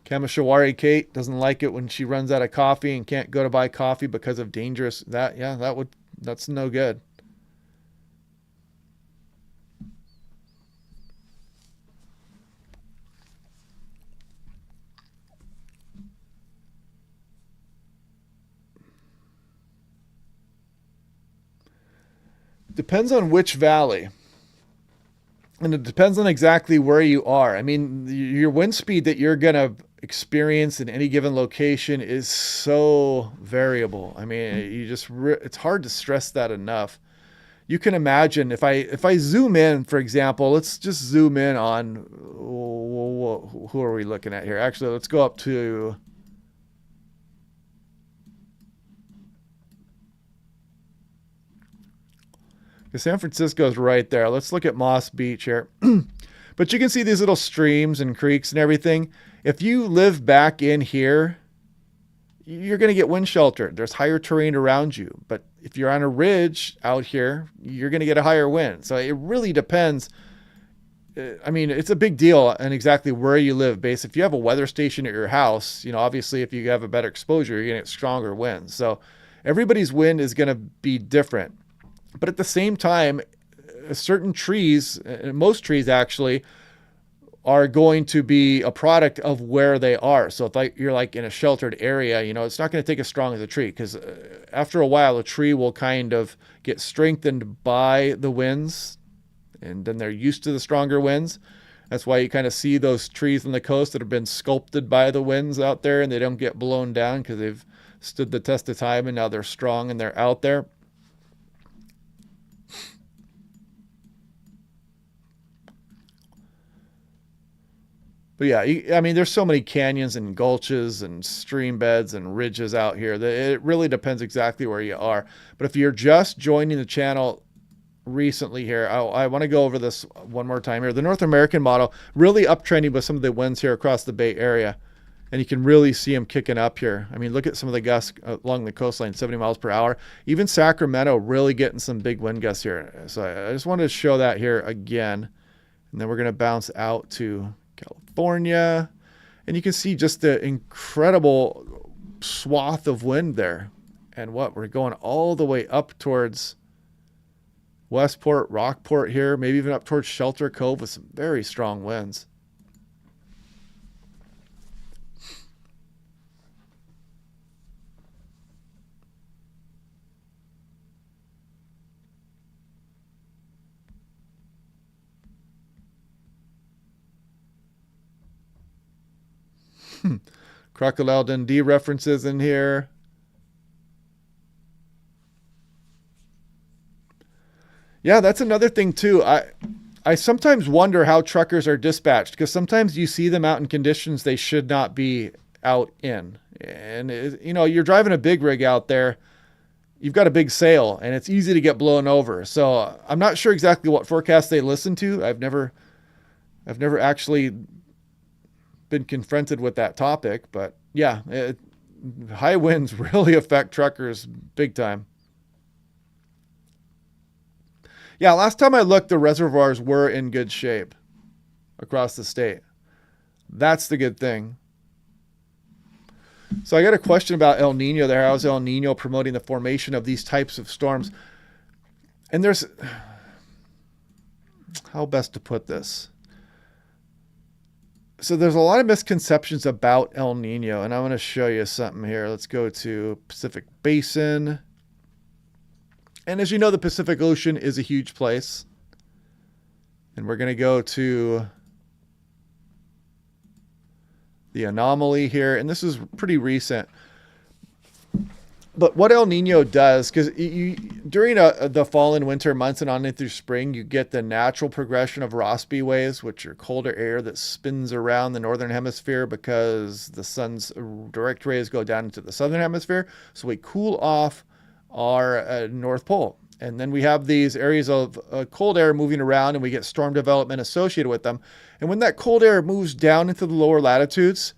Kamishawari Kate doesn't like it when she runs out of coffee and can't go to buy coffee because of dangerous. That's no good. Depends on which valley. And it depends on exactly where you are. I mean, your wind speed that you're going to experience in any given location is so variable. I mean, it's hard to stress that enough. You can imagine if I zoom in, for example, let's just zoom in on, who are we looking at here? Actually, let's go up to, San Francisco's right there. Let's look at Moss Beach here. But you can see these little streams and creeks and everything. If you live back in here, you're going to get wind shelter. There's higher terrain around you. But if you're on a ridge out here, you're going to get a higher wind. So it really depends. I mean, it's a big deal on exactly where you live. If you have a weather station at your house, obviously if you have a better exposure, you're going to get stronger winds. So everybody's wind is going to be different. But at the same time, certain trees, most trees actually, are going to be a product of where they are. So if you're like in a sheltered area, it's not going to take as strong as a tree, because after a while, a tree will kind of get strengthened by the winds, and then they're used to the stronger winds. That's why you kind of see those trees on the coast that have been sculpted by the winds out there, and they don't get blown down because they've stood the test of time, and now they're strong and they're out there. But yeah, I mean, there's so many canyons and gulches and stream beds and ridges out here that it really depends exactly where you are. But if you're just joining the channel recently here, I want to go over this one more time here. The North American model really uptrending with some of the winds here across the Bay Area. And you can really see them kicking up here. I mean, look at some of the gusts along the coastline, 70 miles per hour. Even Sacramento really getting some big wind gusts here. So I just wanted to show that here again. And then we're going to bounce out to California, and you can see just the incredible swath of wind there. And we're going all the way up towards Westport, Rockport here, maybe even up towards Shelter Cove with some very strong winds. Crocodile Dundee references in here. Yeah, that's another thing too. I sometimes wonder how truckers are dispatched, because sometimes you see them out in conditions they should not be out in. And you're driving a big rig out there. You've got a big sail, and it's easy to get blown over. So I'm not sure exactly what forecast they listen to. I've never actually been confronted with that topic, but yeah, high winds really affect truckers big time. Yeah, last time I looked, the reservoirs were in good shape across the state. That's the good thing. So I got a question about El Niño there. How's El Niño promoting the formation of these types of storms? And how best to put this? So there's a lot of misconceptions about El Niño, and I want to show you something here. Let's go to Pacific Basin. And as you know, the Pacific Ocean is a huge place. And we're going to go to the anomaly here. And this is pretty recent. But what El Niño does, because during the fall and winter months and on into spring, you get the natural progression of Rossby waves, which are colder air that spins around the northern hemisphere because the sun's direct rays go down into the southern hemisphere. So we cool off our North Pole. And then we have these areas of cold air moving around, and we get storm development associated with them. And when that cold air moves down into the lower latitudes,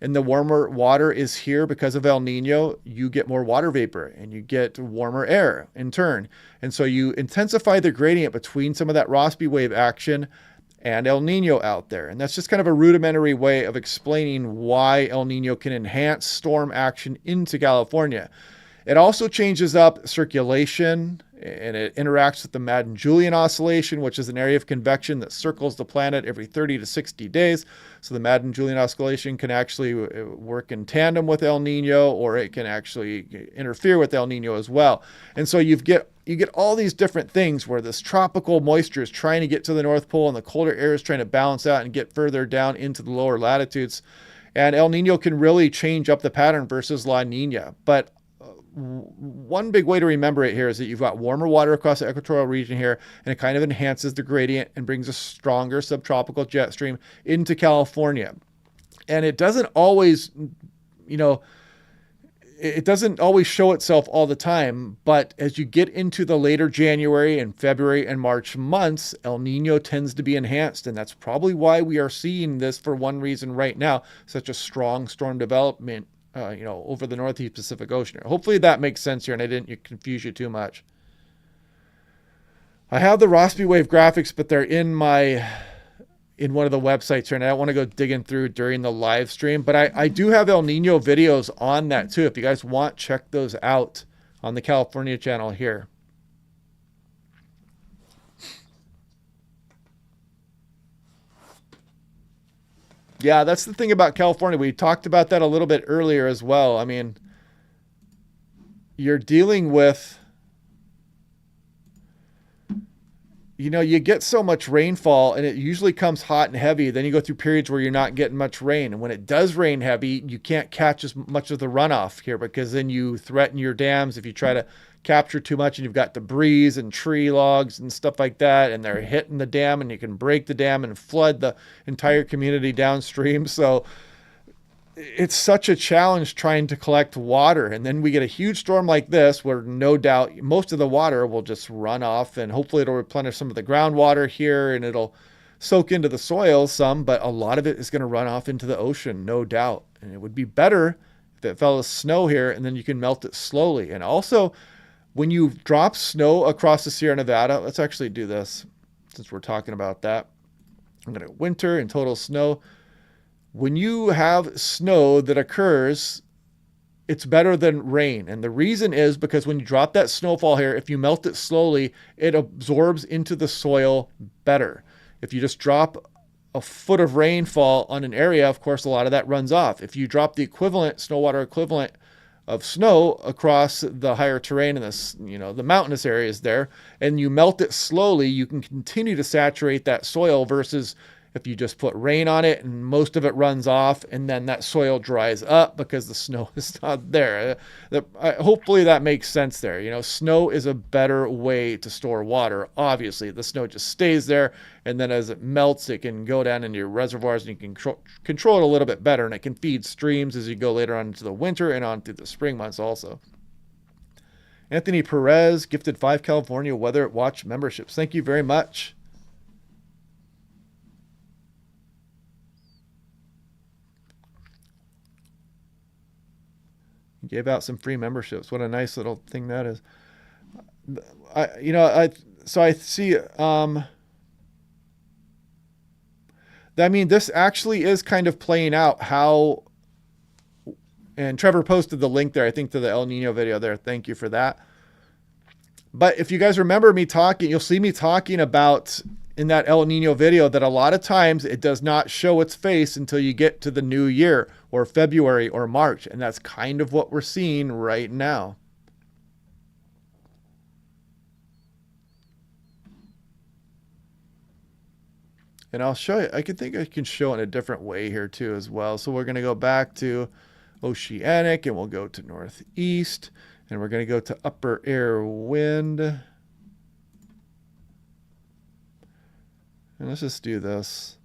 and the warmer water is here because of El Niño, you get more water vapor and you get warmer air in turn. And so you intensify the gradient between some of that Rossby wave action and El Niño out there. And that's just kind of a rudimentary way of explaining why El Niño can enhance storm action into California. It also changes up circulation. and it interacts with the Madden-Julian oscillation, which is an area of convection that circles the planet every 30 to 60 days. So the Madden-Julian oscillation can actually work in tandem with El Nino, or it can actually interfere with El Nino as well. And so you get all these different things where this tropical moisture is trying to get to the North Pole and the colder air is trying to balance out and get further down into the lower latitudes. And El Nino can really change up the pattern versus La Nina. But one big way to remember it here is that you've got warmer water across the equatorial region here, and it kind of enhances the gradient and brings a stronger subtropical jet stream into California. And it doesn't always, it doesn't always show itself all the time, but as you get into the later January and February and March months, El Nino tends to be enhanced. And that's probably why we are seeing this, for one reason right now, such a strong storm development over the Northeast Pacific Ocean. Hopefully that makes sense here and I didn't confuse you too much. I have the Rossby wave graphics, but they're in one of the websites here, and I don't want to go digging through during the live stream, but I do have El Nino videos on that too. If you guys want, check those out on the California channel here. Yeah, that's the thing about California. We talked about that a little bit earlier as well. I mean, you're dealing with, you get so much rainfall and it usually comes hot and heavy. Then you go through periods where you're not getting much rain. And when it does rain heavy, you can't catch as much of the runoff here, because then you threaten your dams if you try to capture too much, and you've got debris and tree logs and stuff like that, and they're hitting the dam, and you can break the dam and flood the entire community downstream. So it's such a challenge trying to collect water. And then we get a huge storm like this, where no doubt most of the water will just run off, and hopefully it'll replenish some of the groundwater here and it'll soak into the soil some, but a lot of it is going to run off into the ocean, no doubt. And it would be better if it fell as snow here, and then you can melt it slowly. And also, when you drop snow across the Sierra Nevada, let's actually do this since we're talking about that. I'm going to winter and total snow. When you have snow that occurs, it's better than rain. And the reason is because when you drop that snowfall here, if you melt it slowly, it absorbs into the soil better. If you just drop a foot of rainfall on an area, of course, a lot of that runs off. If you drop the equivalent, snow water equivalent of snow across the higher terrain and the mountainous areas there, and you melt it slowly, you can continue to saturate that soil, versus if you just put rain on it and most of it runs off, and then that soil dries up because the snow is not there. Hopefully that makes sense there. Snow is a better way to store water. Obviously, the snow just stays there, and then as it melts, it can go down into your reservoirs, and you can control it a little bit better, and it can feed streams as you go later on into the winter and on through the spring months also. Anthony Perez gifted 5 California Weather Watch memberships. Thank you very much. Gave out some free memberships. What a nice little thing that is. I see. This actually is kind of playing out how. And Trevor posted the link there, I think, to the El Nino video there. Thank you for that. But if you guys remember me talking, you'll see me talking about in that El Nino video that a lot of times it does not show its face until you get to the new year, or February or March. And that's kind of what we're seeing right now. And I'll show you, I can show it in a different way here too as well. So we're going to go back to oceanic, and we'll go to northeast, and we're going to go to upper air wind. And let's just do this.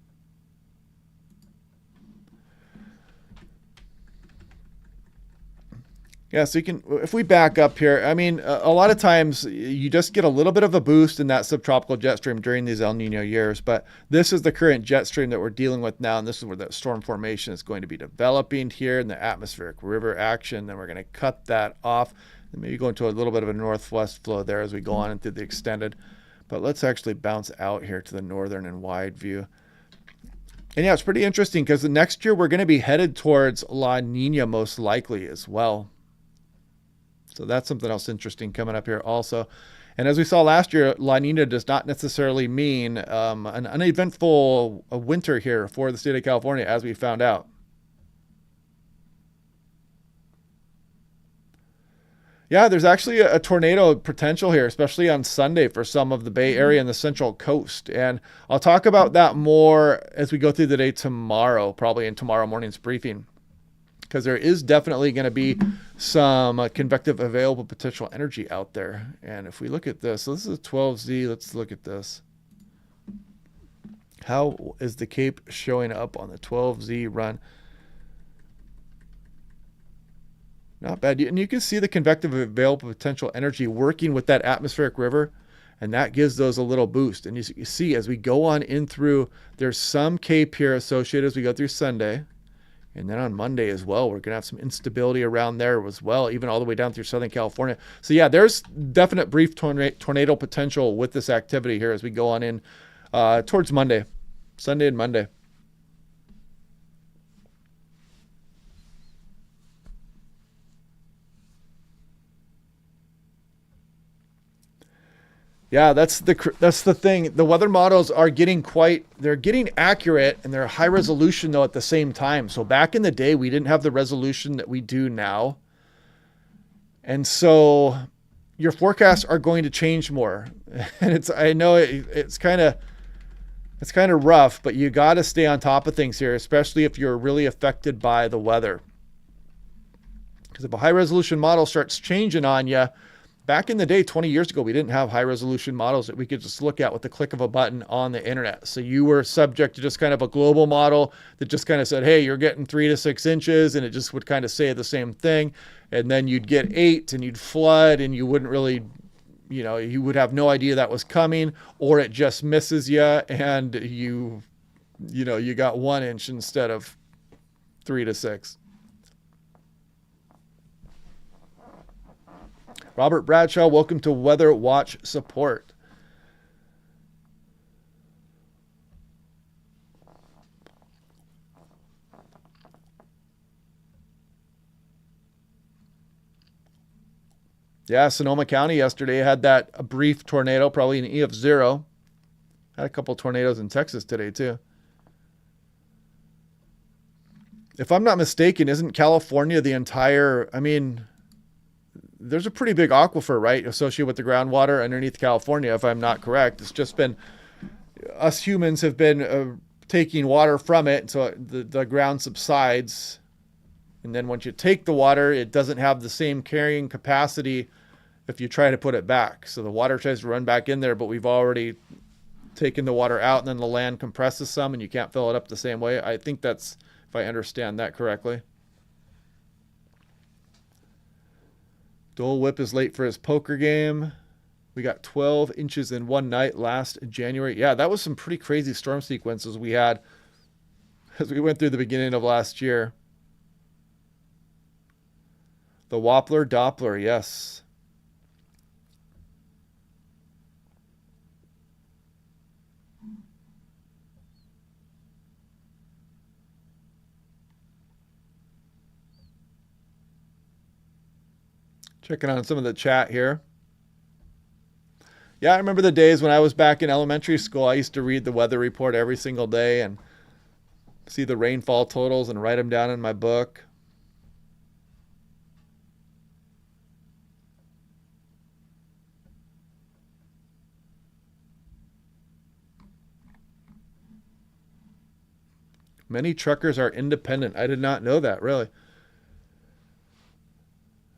Yeah, so you can, if we back up here, a lot of times you just get a little bit of a boost in that subtropical jet stream during these El Nino years, but this is the current jet stream that we're dealing with now, and this is where that storm formation is going to be developing here in the atmospheric river action. Then we're going to cut that off and maybe go into a little bit of a northwest flow there as we go on into the extended. But let's actually bounce out here to the northern and wide view. And yeah, it's pretty interesting because the next year we're going to be headed towards La Nina most likely as well. So that's something else interesting coming up here also. And as we saw last year, La Nina does not necessarily mean an uneventful winter here for the state of California, as we found out. Yeah, there's actually a tornado potential here, especially on Sunday for some of the Bay Area and the Central Coast. And I'll talk about that more as we go through the day tomorrow, probably in tomorrow morning's briefing, because there is definitely going to be some convective available potential energy out there. And if we look at this, so this is a 12Z. Let's look at this. How is the Cape showing up on the 12Z run? Not bad. And you can see the convective available potential energy working with that atmospheric river, and that gives those a little boost. And you see as we go on in through, there's some Cape here associated as we go through Sunday. And then on Monday as well, we're going to have some instability around there as well, even all the way down through Southern California. So yeah, there's definite brief tornado potential with this activity here as we go on in towards Monday, Sunday and Monday. Yeah, that's the thing. The weather models are getting they're getting accurate, and they're high resolution though at the same time. So back in the day, we didn't have the resolution that we do now. And so your forecasts are going to change more. And I know it's kind of rough, but you got to stay on top of things here, especially if you're really affected by the weather. Because if a high resolution model starts changing on you, back in the day, 20 years ago, we didn't have high resolution models that we could just look at with the click of a button on the internet. So you were subject to just kind of a global model that just kind of said, hey, you're getting 3 to 6 inches, and it just would kind of say the same thing. And then you'd get 8 and you'd flood, and you wouldn't really, you would have no idea that was coming, or it just misses you and you got 1 inch instead of 3 to 6. Robert Bradshaw, welcome to Weather Watch Support. Yeah, Sonoma County yesterday had a brief tornado, probably an E of 0. Had a couple tornadoes in Texas today too. If I'm not mistaken, isn't California there's a pretty big aquifer, right, associated with the groundwater underneath California, if I'm not correct. It's just been, us humans have been taking water from it, so the ground subsides. And then once you take the water, it doesn't have the same carrying capacity if you try to put it back. So the water tries to run back in there, but we've already taken the water out, and then the land compresses some, and you can't fill it up the same way. I think that's, if I understand that correctly. Dole Whip is late for his poker game. We got 12 inches in one night last January. Yeah, that was some pretty crazy storm sequences we had as we went through the beginning of last year. The Wappler Doppler, yes. Checking on some of the chat here. Yeah, I remember the days when I was back in elementary school. I used to read the weather report every single day and see the rainfall totals and write them down in my book. Many truckers are independent. I did not know that, really.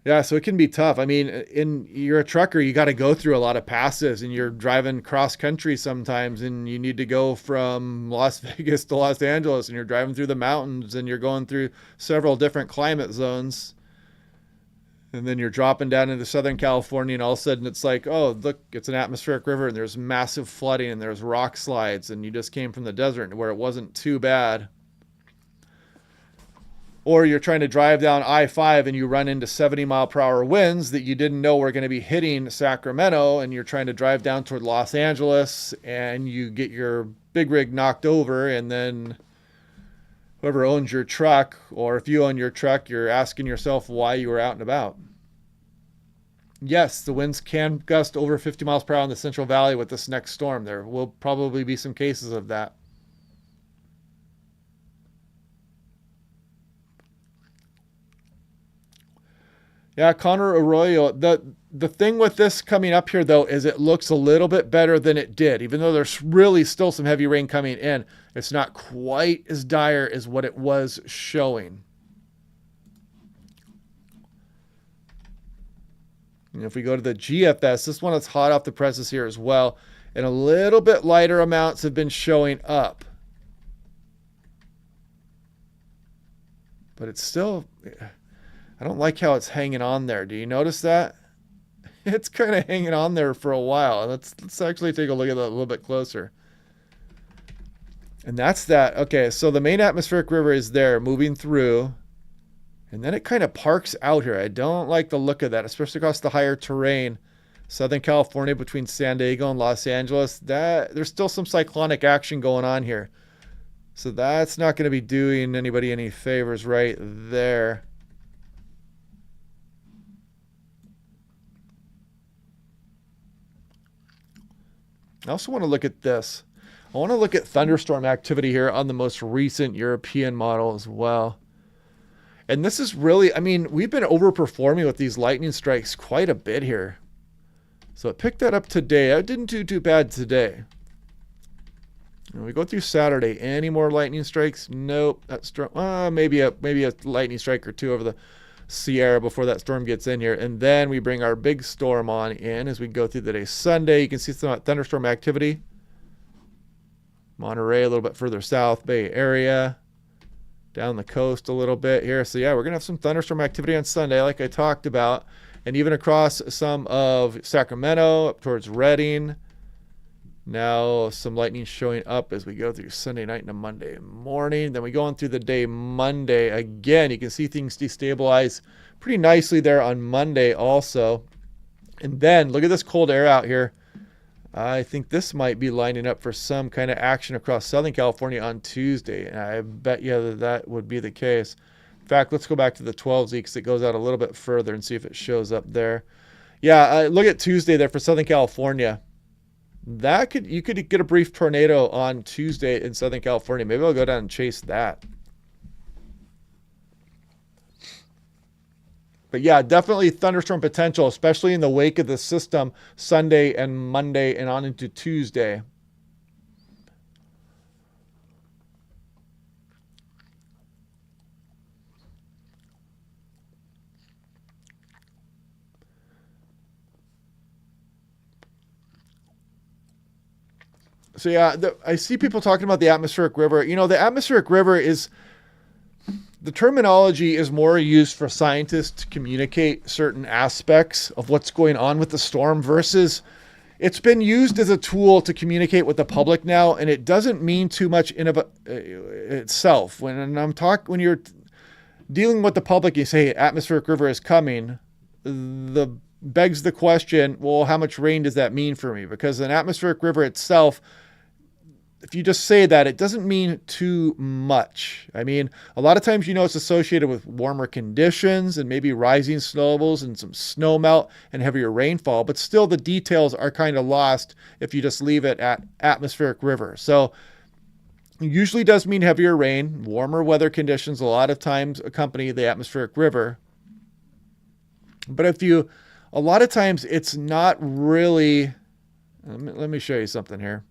Yeah, so it can be tough. I mean, you're a trucker, you got to go through a lot of passes, and you're driving cross country sometimes, and you need to go from Las Vegas to Los Angeles, and you're driving through the mountains, and you're going through several different climate zones. And then you're dropping down into Southern California, and all of a sudden it's like, oh, look, it's an atmospheric river, and there's massive flooding, and there's rock slides, and you just came from the desert where it wasn't too bad. Or you're trying to drive down I-5 and you run into 70-mile-per-hour winds that you didn't know were going to be hitting Sacramento, and you're trying to drive down toward Los Angeles, and you get your big rig knocked over, and then whoever owns your truck, or if you own your truck, you're asking yourself why you were out and about. Yes, the winds can gust over 50 miles per hour in the Central Valley with this next storm. There will probably be some cases of that. Yeah, Connor Arroyo. The thing with this coming up here, though, is it looks a little bit better than it did. Even though there's really still some heavy rain coming in, it's not quite as dire as what it was showing. And if we go to the GFS, this one is hot off the presses here as well. And a little bit lighter amounts have been showing up. But it's still, I don't like how it's hanging on there. Do you notice that? It's kind of hanging on there for a while. Let's actually take a look at that a little bit closer. And that's that. Okay, so the main atmospheric river is there moving through. And then it kind of parks out here. I don't like the look of that, especially across the higher terrain. Southern California between San Diego and Los Angeles. There's still some cyclonic action going on here. So that's not going to be doing anybody any favors right there. I also want to look at this. I want to look at thunderstorm activity here on the most recent European model as well. And this is really, I mean, we've been overperforming with these lightning strikes quite a bit here. So it picked that up today. I didn't do too bad today. And we go through Saturday. Any more lightning strikes? Nope. That storm, maybe a lightning strike or two over the Sierra before that storm gets in here. And then we bring our big storm on in as we go through the day. Sunday, you can see some thunderstorm activity. Monterey, a little bit further south, Bay Area. Down the coast a little bit here. So yeah, we're going to have some thunderstorm activity on Sunday like I talked about. And even across some of Sacramento, up towards Redding. Now some lightning showing up as we go through Sunday night into Monday morning. Then we go on through the day Monday. Again, you can see things destabilize pretty nicely there on Monday also. And then look at this cold air out here. I think this might be lining up for some kind of action across Southern California on Tuesday. And I bet you that would be the case. In fact, let's go back to the 12Z because it goes out a little bit further and see if it shows up there. Yeah, look at Tuesday there for Southern California. You could get a brief tornado on Tuesday in Southern California. Maybe I'll go down and chase that. But yeah, definitely thunderstorm potential, especially in the wake of the system Sunday and Monday and on into Tuesday. So yeah, I see people talking about the atmospheric river. You know, the atmospheric river is, the terminology is more used for scientists to communicate certain aspects of what's going on with the storm versus it's been used as a tool to communicate with the public now, and it doesn't mean too much in of itself. When you're dealing with the public, you say atmospheric river is coming. Begs the question, well, how much rain does that mean for me? Because an atmospheric river itself, if you just say that, it doesn't mean too much. I mean, a lot of times, it's associated with warmer conditions and maybe rising snow levels and some snow melt and heavier rainfall, but still the details are kind of lost if you just leave it at atmospheric river. So it usually does mean heavier rain, warmer weather conditions a lot of times accompany the atmospheric river. But a lot of times it's not really, let me show you something here.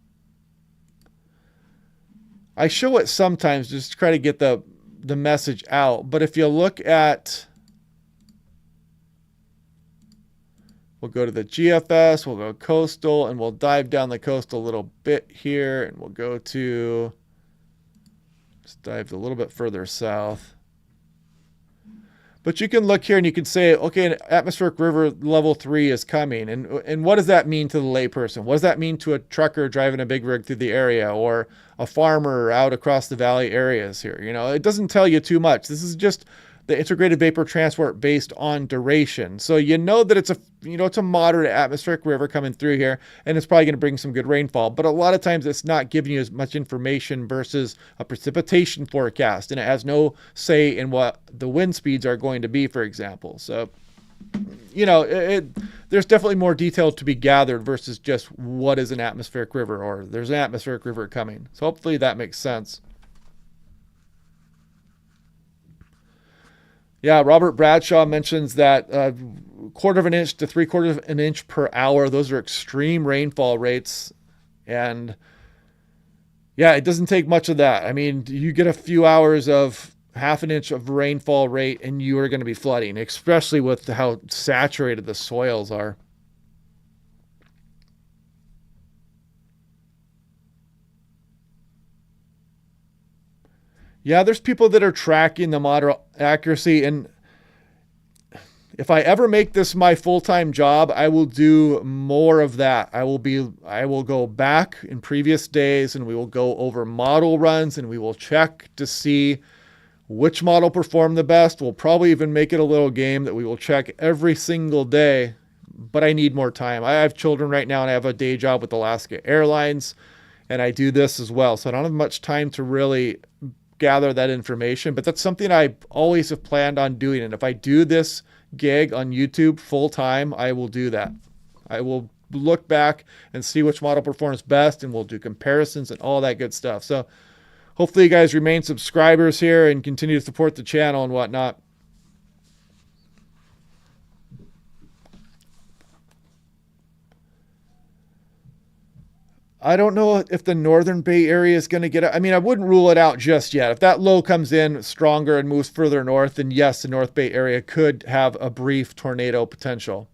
I show it sometimes just to try to get the message out. But if you look at, we'll go to the GFS, we'll go coastal, and we'll dive down the coast a little bit here. And we'll go to, just dive a little bit further south. But you can look here and you can say, okay, an atmospheric river level 3 is coming. And what does that mean to the layperson? What does that mean to a trucker driving a big rig through the area or a farmer out across the valley areas here? It doesn't tell you too much. This is just the integrated vapor transport based on duration. So that it's a moderate atmospheric river coming through here, and it's probably going to bring some good rainfall. But a lot of times it's not giving you as much information versus a precipitation forecast, and it has no say in what the wind speeds are going to be, for example. So you know, there's definitely more detail to be gathered versus just what is an atmospheric river, or there's an atmospheric river coming. So hopefully that makes sense. Yeah, Robert Bradshaw mentions that 1/4 of an inch to 3/4 of an inch per hour. Those are extreme rainfall rates. And yeah, it doesn't take much of that. I mean, you get a few hours of 1/2 an inch of rainfall rate and you are going to be flooding, especially with how saturated the soils are. Yeah, there's people that are tracking the model accuracy, and if I ever make this my full-time job, I will do more of that. I will go back in previous days and we will go over model runs and we will check to see which model performed the best. We'll probably even make it a little game that we will check every single day, but I need more time. I have children right now and I have a day job with Alaska Airlines and I do this as well. So I don't have much time to really gather that information, but that's something I always have planned on doing. And if I do this gig on YouTube full time, I will do that. I will look back and see which model performs best and we'll do comparisons and all that good stuff. So hopefully you guys remain subscribers here and continue to support the channel and whatnot. I don't know if the Northern Bay area is going to get it. I mean, I wouldn't rule it out just yet. If that low comes in stronger and moves further north, then yes, the North Bay area could have a brief tornado potential.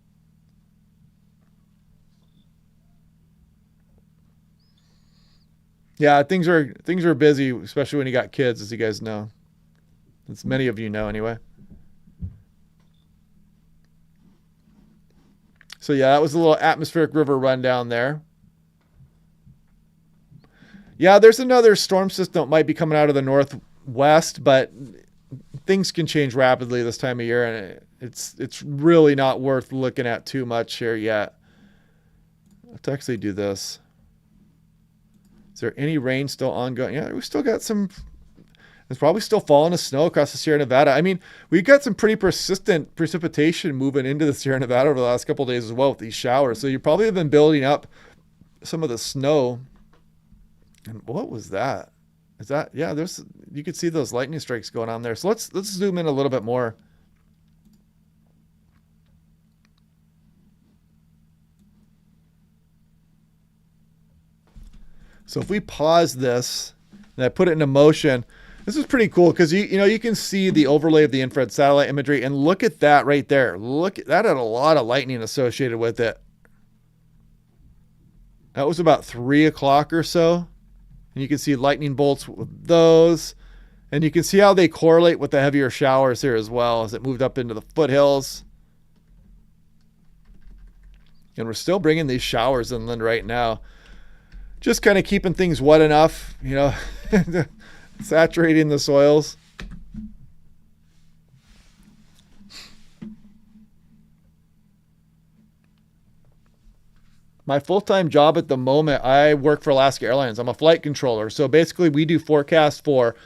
Yeah, things are busy, especially when you got kids, as you guys know. As many of you know anyway. So yeah, that was a little atmospheric river rundown there. Yeah, there's another storm system that might be coming out of the northwest, but things can change rapidly this time of year, and it's really not worth looking at too much here yet. Let's actually do this. Is there any rain still ongoing? Yeah, we still got some. There's probably still falling of snow across the Sierra Nevada. I mean, we've got some pretty persistent precipitation moving into the Sierra Nevada over the last couple of days as well with these showers. So you probably have been building up some of the snow. And what was that? Is that, yeah, you could see those lightning strikes going on there. So let's zoom in a little bit more. So if we pause this and I put it into motion, this is pretty cool because you can see the overlay of the infrared satellite imagery, and look at that right there. Look, that had a lot of lightning associated with it. That was about 3 o'clock or so. And you can see lightning bolts with those. And you can see how they correlate with the heavier showers here as well as it moved up into the foothills. And we're still bringing these showers inland right now. Just kind of keeping things wet enough, saturating the soils. My full-time job at the moment, I work for Alaska Airlines. I'm a flight controller. So basically we do forecasts for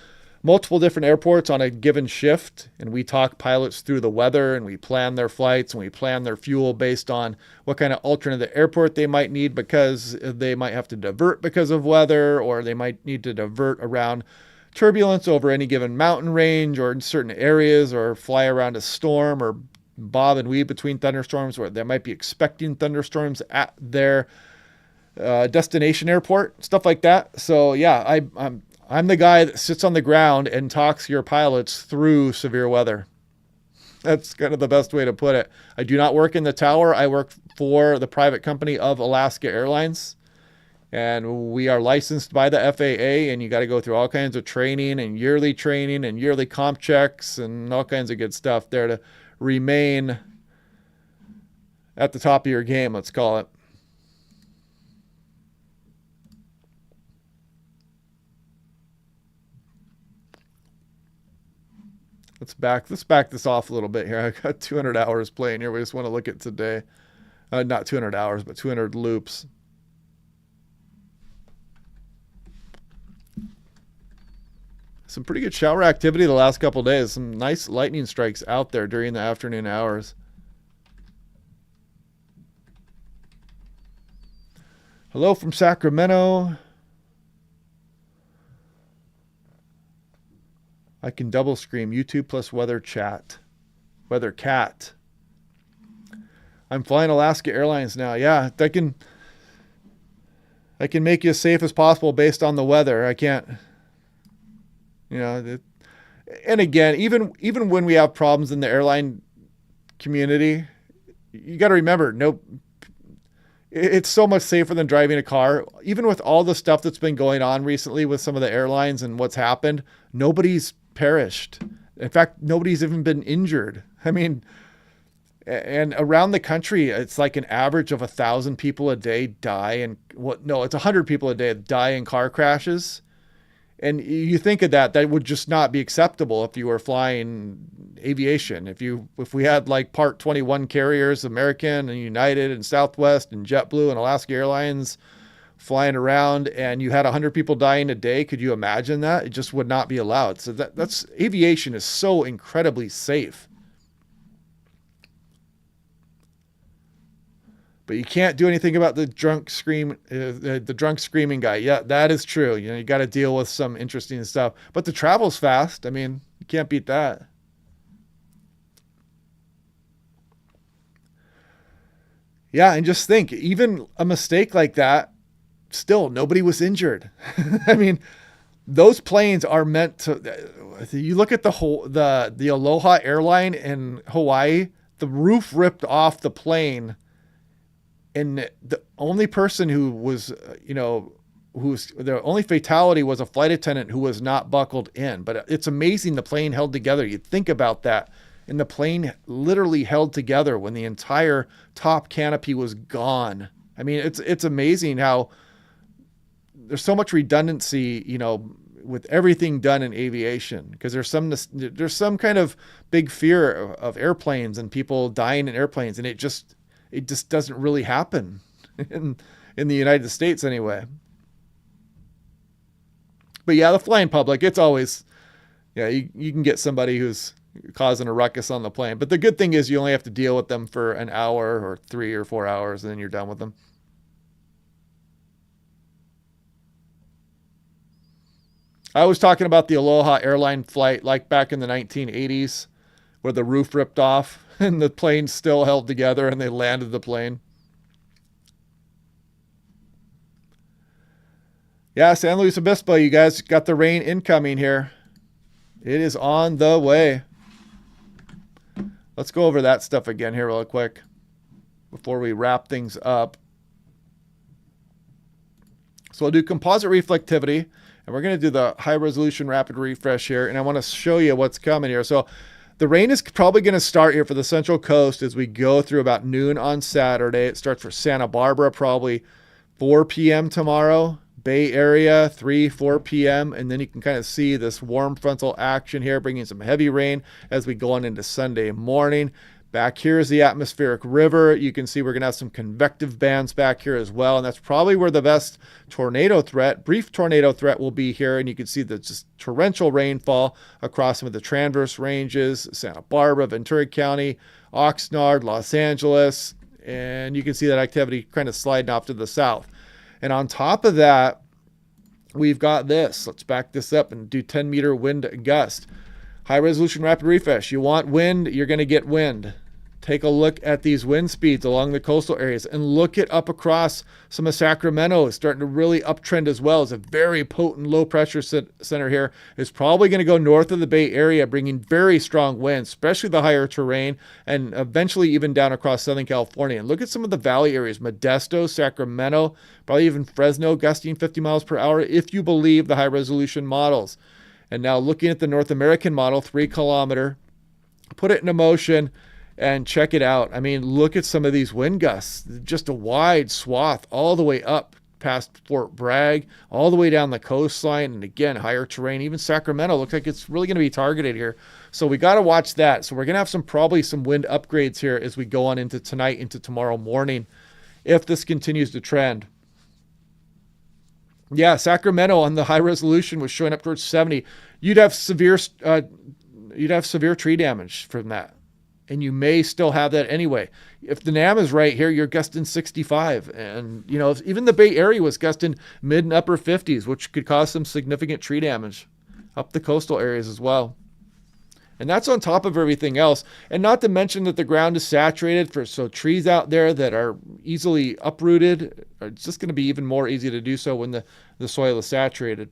multiple different airports on a given shift, and we talk pilots through the weather, and we plan their flights, and we plan their fuel based on what kind of alternate airport they might need because they might have to divert because of weather, or they might need to divert around turbulence over any given mountain range or in certain areas, or fly around a storm, or bob and weave between thunderstorms where they might be expecting thunderstorms at their destination airport, stuff like that. So yeah, I'm the guy that sits on the ground and talks your pilots through severe weather. That's kind of the best way to put it. I do not work in the tower. I work for the private company of Alaska Airlines, and we are licensed by the FAA, and you got to go through all kinds of training and yearly comp checks and all kinds of good stuff there to remain at the top of your game, let's call it. Let's back this off a little bit here. I got 200 hours playing here. We just want to look at today. Not 200 hours, but 200 loops. Some pretty good shower activity the last couple of days. Some nice lightning strikes out there during the afternoon hours. Hello from Sacramento. I can double scream YouTube plus weather chat. Weather cat. I'm flying Alaska Airlines now. Yeah, I can make you as safe as possible based on the weather. I can't, and again, even when we have problems in the airline community, you got to remember, it's so much safer than driving a car. Even with all the stuff that's been going on recently with some of the airlines and what's happened, nobody's perished. In fact, nobody's even been injured. I mean, and around the country, it's like an average of 1,000 people a day die. And it's 100 people a day that die in car crashes. And you think of that would just not be acceptable if you were flying aviation. If we had like Part 21 carriers, American and United and Southwest and JetBlue and Alaska Airlines flying around, and you had 100 people dying a day, could you imagine that? It just would not be allowed. So that's aviation is so incredibly safe. But you can't do anything about the drunk screaming guy. Yeah, that is true. You got to deal with some interesting stuff. But the travel's fast. I mean, you can't beat that. Yeah, and just think, even a mistake like that, still nobody was injured. I mean, those planes are meant to. You look at the Aloha airline in Hawaii. The roof ripped off the plane. And the only person the only fatality was a flight attendant who was not buckled in. But it's amazing the plane held together. You think about that. And the plane literally held together when the entire top canopy was gone. I mean, it's amazing how there's so much redundancy, with everything done in aviation, because there's some kind of big fear of airplanes and people dying in airplanes. And it just doesn't really happen in the United States anyway. But yeah, the flying public, it's always, you can get somebody who's causing a ruckus on the plane. But the good thing is you only have to deal with them for an hour or 3 or 4 hours, and then you're done with them. I was talking about the Aloha airline flight like back in the 1980s where the roof ripped off and the plane still held together and they landed the plane. Yeah, San Luis Obispo, you guys got the rain incoming here. It is on the way. Let's go over that stuff again here real quick before we wrap things up. So we'll do composite reflectivity, and we're going to do the high resolution rapid refresh here, and I want to show you what's coming here. So the rain is probably going to start here for the Central Coast as we go through about noon on Saturday. It starts for Santa Barbara probably 4 p.m. tomorrow. Bay Area 4 p.m. And then you can kind of see this warm frontal action here bringing some heavy rain as we go on into Sunday morning. Back here is the atmospheric river. You can see we're going to have some convective bands back here as well. And that's probably where the best brief tornado threat will be here. And you can see the just torrential rainfall across some of the transverse ranges, Santa Barbara, Ventura County, Oxnard, Los Angeles. And you can see that activity kind of sliding off to the south. And on top of that, we've got this. Let's back this up and do 10-meter wind gust. High resolution rapid refresh. You want wind, you're going to get wind. Take a look at these wind speeds along the coastal areas and look it up across some of Sacramento. It's starting to really uptrend as well. It's a very potent low pressure center here. It's probably going to go north of the Bay Area, bringing very strong winds, especially the higher terrain, and eventually even down across Southern California. And look at some of the valley areas, Modesto, Sacramento, probably even Fresno, gusting 50 miles per hour if you believe the high resolution models. And now looking at the North American model, 3 kilometer, put it into motion and check it out. I mean, look at some of these wind gusts, just a wide swath all the way up past Fort Bragg, all the way down the coastline. And again, higher terrain, even Sacramento looks like it's really going to be targeted here. So we got to watch that. So we're going to have probably some wind upgrades here as we go on into tonight, into tomorrow morning, if this continues to trend. Yeah, Sacramento on the high resolution was showing up towards 70. You'd have severe tree damage from that. and you may still have that anyway. If the NAM is right here, you're gusting 65. And, you know, even the Bay Area was gusting mid and upper 50s, which could cause some significant tree damage up the coastal areas as well. And that's on top of everything else. And not to mention that the ground is saturated, so trees out there that are easily uprooted, it's just going to be even more easy to do so when the soil is saturated.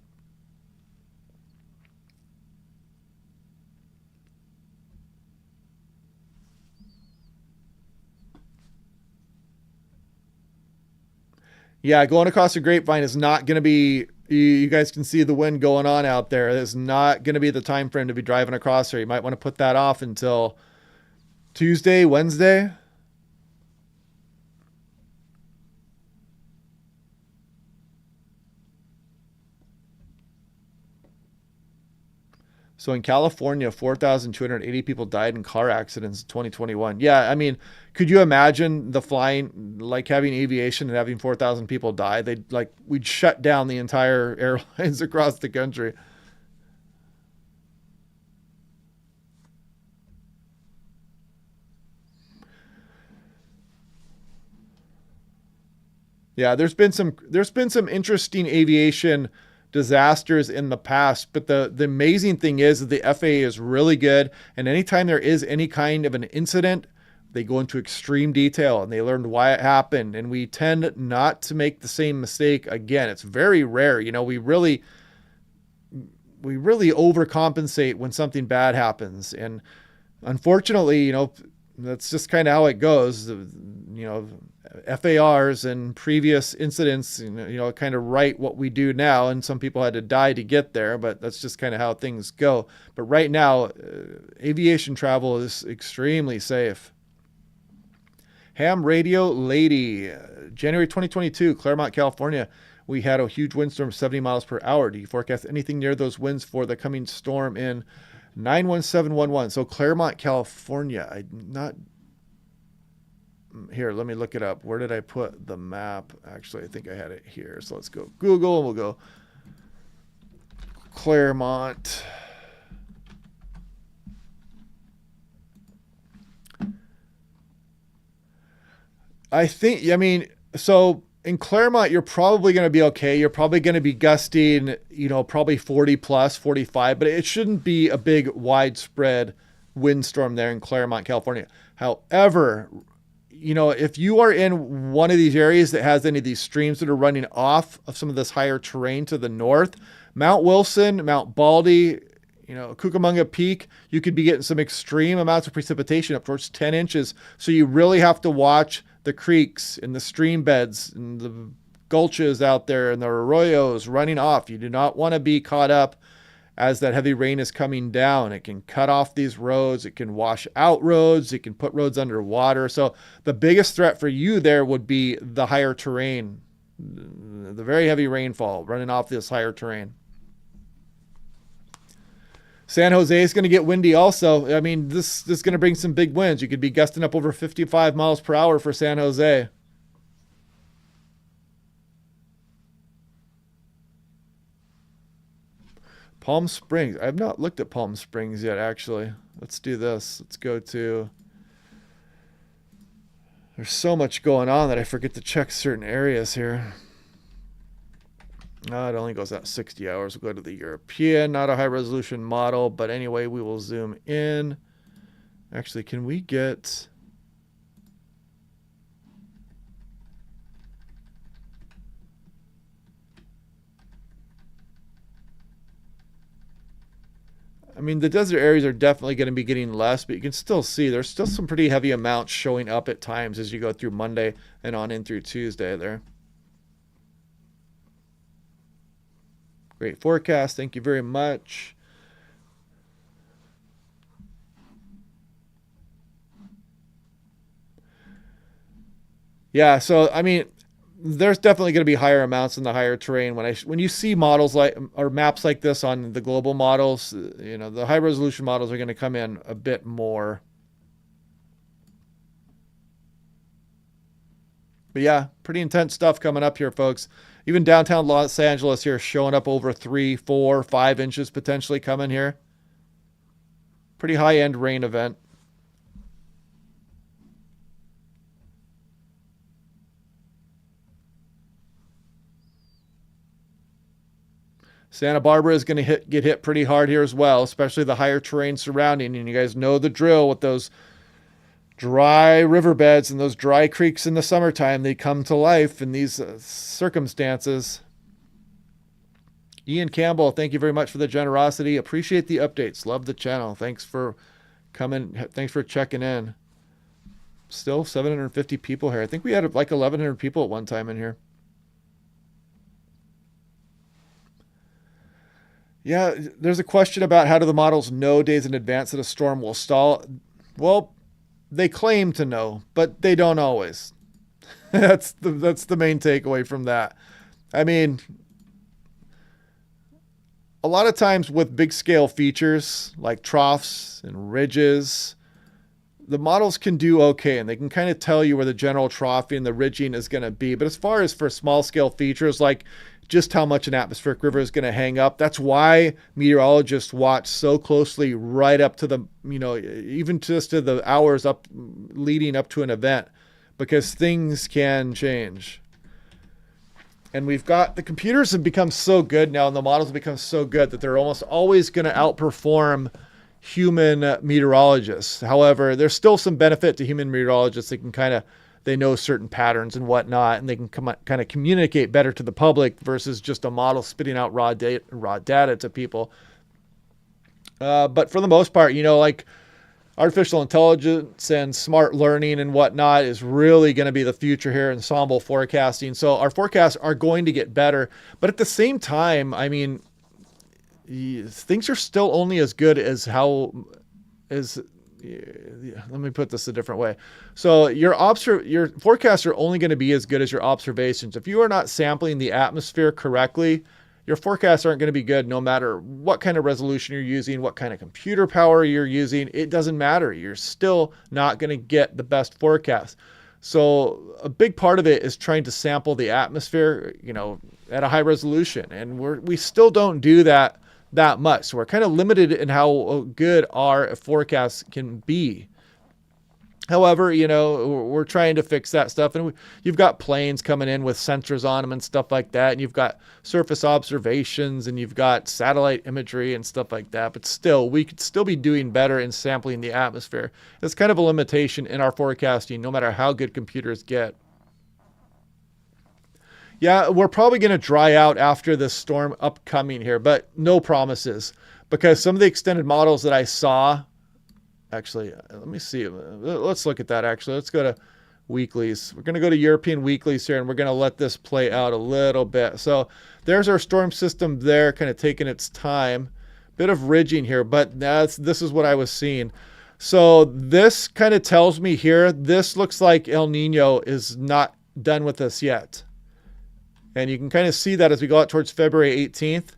Yeah, going across the grapevine is not going to be, you guys can see the wind going on out there. It's not going to be the time frame to be driving across there. You might want to put that off until Tuesday, Wednesday. So in California, 4,280 people died in car accidents in 2021. Yeah, I mean, could you imagine the flying, like having aviation and having 4,000 people die? We'd shut down the entire airlines across the country. Yeah, there's been some interesting aviation disasters in the past, but the amazing thing is that the FAA is really good, and anytime there is any kind of an incident, they go into extreme detail and they learned why it happened, and we tend not to make the same mistake again. It's very rare. You know, we really overcompensate when something bad happens, and unfortunately, you know, that's just kind of how it goes. You know, FARs and previous incidents, you know, kind of write what we do now, and some people had to die to get there, but that's just kind of how things go. But right now, aviation travel is extremely safe. Ham Radio Lady, January 2022, Claremont, California. We had a huge windstorm, 70 miles per hour. Do you forecast anything near those winds for the coming storm in 91711? So Claremont, California. Here, let me look it up. Where did I put the map? Actually, I think I had it here. So let's go Google, and we'll go Claremont. I mean, so in Claremont, you're probably going to be okay. You're probably going to be gusting, you know, probably 40 plus, 45, but it shouldn't be a big widespread windstorm there in Claremont, California. However, you know, if you are in one of these areas that has any of these streams that are running off of some of this higher terrain to the north, Mount Wilson, Mount Baldy, you know, Cucamonga Peak, you could be getting some extreme amounts of precipitation up towards 10 inches. So you really have to watch the creeks and the stream beds and the gulches out there and the arroyos running off. You do not want to be caught up as that heavy rain is coming down. It can cut off these roads. It can wash out roads. It can put roads underwater. So the biggest threat for you there would be the higher terrain, the very heavy rainfall running off this higher terrain. San Jose is going to get windy also. I mean, this is going to bring some big winds. You could be gusting up over 55 miles per hour for San Jose. Palm Springs. I have not looked at Palm Springs yet, actually. Let's do this. Let's go to... There's so much going on that I forget to check certain areas here. It only goes out 60 hours. We'll go to the European, not a high resolution model, but anyway, we will zoom in. Actually, can we get... I mean, the desert areas are definitely going to be getting less, but you can still see there's still some pretty heavy amounts showing up at times as you go through Monday and on in through Tuesday there. Great forecast. Thank you very much. Yeah, so I mean, there's definitely going to be higher amounts in the higher terrain. When you see models like or maps like this on the global models, you know, the high resolution models are going to come in a bit more. But yeah, pretty intense stuff coming up here, folks. Even downtown Los Angeles here showing up over 3, 4, 5 inches potentially coming here. Pretty high-end rain event. Santa Barbara is going to get hit pretty hard here as well, especially the higher terrain surrounding. And you guys know the drill with those dry riverbeds and those dry creeks in the summertime. They come to life in these circumstances. Ian Campbell, thank you very much for the generosity. Appreciate the updates. Love the channel. Thanks for coming. Thanks for checking in. Still 750 people here. I think we had like 1,100 people at one time in here. Yeah, there's a question about how do the models know days in advance that a storm will stall? Well, they claim to know, but they don't always. That's the main takeaway from that. I mean, a lot of times with big scale features like troughs and ridges, the models can do okay and they can kind of tell you where the general troughing and the ridging is going to be. But as far as for small scale features like just how much an atmospheric river is going to hang up, that's why meteorologists watch so closely right up to the, even just to the hours up leading up to an event, because things can change. And we've got, the computers have become so good now and the models have become so good that they're almost always going to outperform human meteorologists. However, there's still some benefit to human meteorologists. They know certain patterns and whatnot, and they can kind of communicate better to the public versus just a model spitting out raw data to people. But for the most part, like artificial intelligence and smart learning and whatnot is really going to be the future here in ensemble forecasting. So our forecasts are going to get better, but at the same time, I mean, things are still only as good as let me put this a different way. So your forecasts are only going to be as good as your observations. If you are not sampling the atmosphere correctly, your forecasts aren't going to be good no matter what kind of resolution you're using, what kind of computer power you're using. It doesn't matter. You're still not going to get the best forecast. So a big part of it is trying to sample the atmosphere, at a high resolution. And we still don't do that much. So we're kind of limited in how good our forecasts can be. However, we're trying to fix that stuff. And you've got planes coming in with sensors on them and stuff like that. And you've got surface observations and you've got satellite imagery and stuff like that. But still, we could still be doing better in sampling the atmosphere. It's kind of a limitation in our forecasting, no matter how good computers get. Yeah, we're probably going to dry out after this storm upcoming here, but no promises, because some of the extended models that I saw, actually, let me see. Let's look at that, actually. Let's go to weeklies. We're going to go to European weeklies here, and we're going to let this play out a little bit. So there's our storm system there, kind of taking its time. Bit of ridging here, but this is what I was seeing. So this kind of tells me here, this looks like El Nino is not done with us yet. And you can kind of see that as we go out towards February 18th.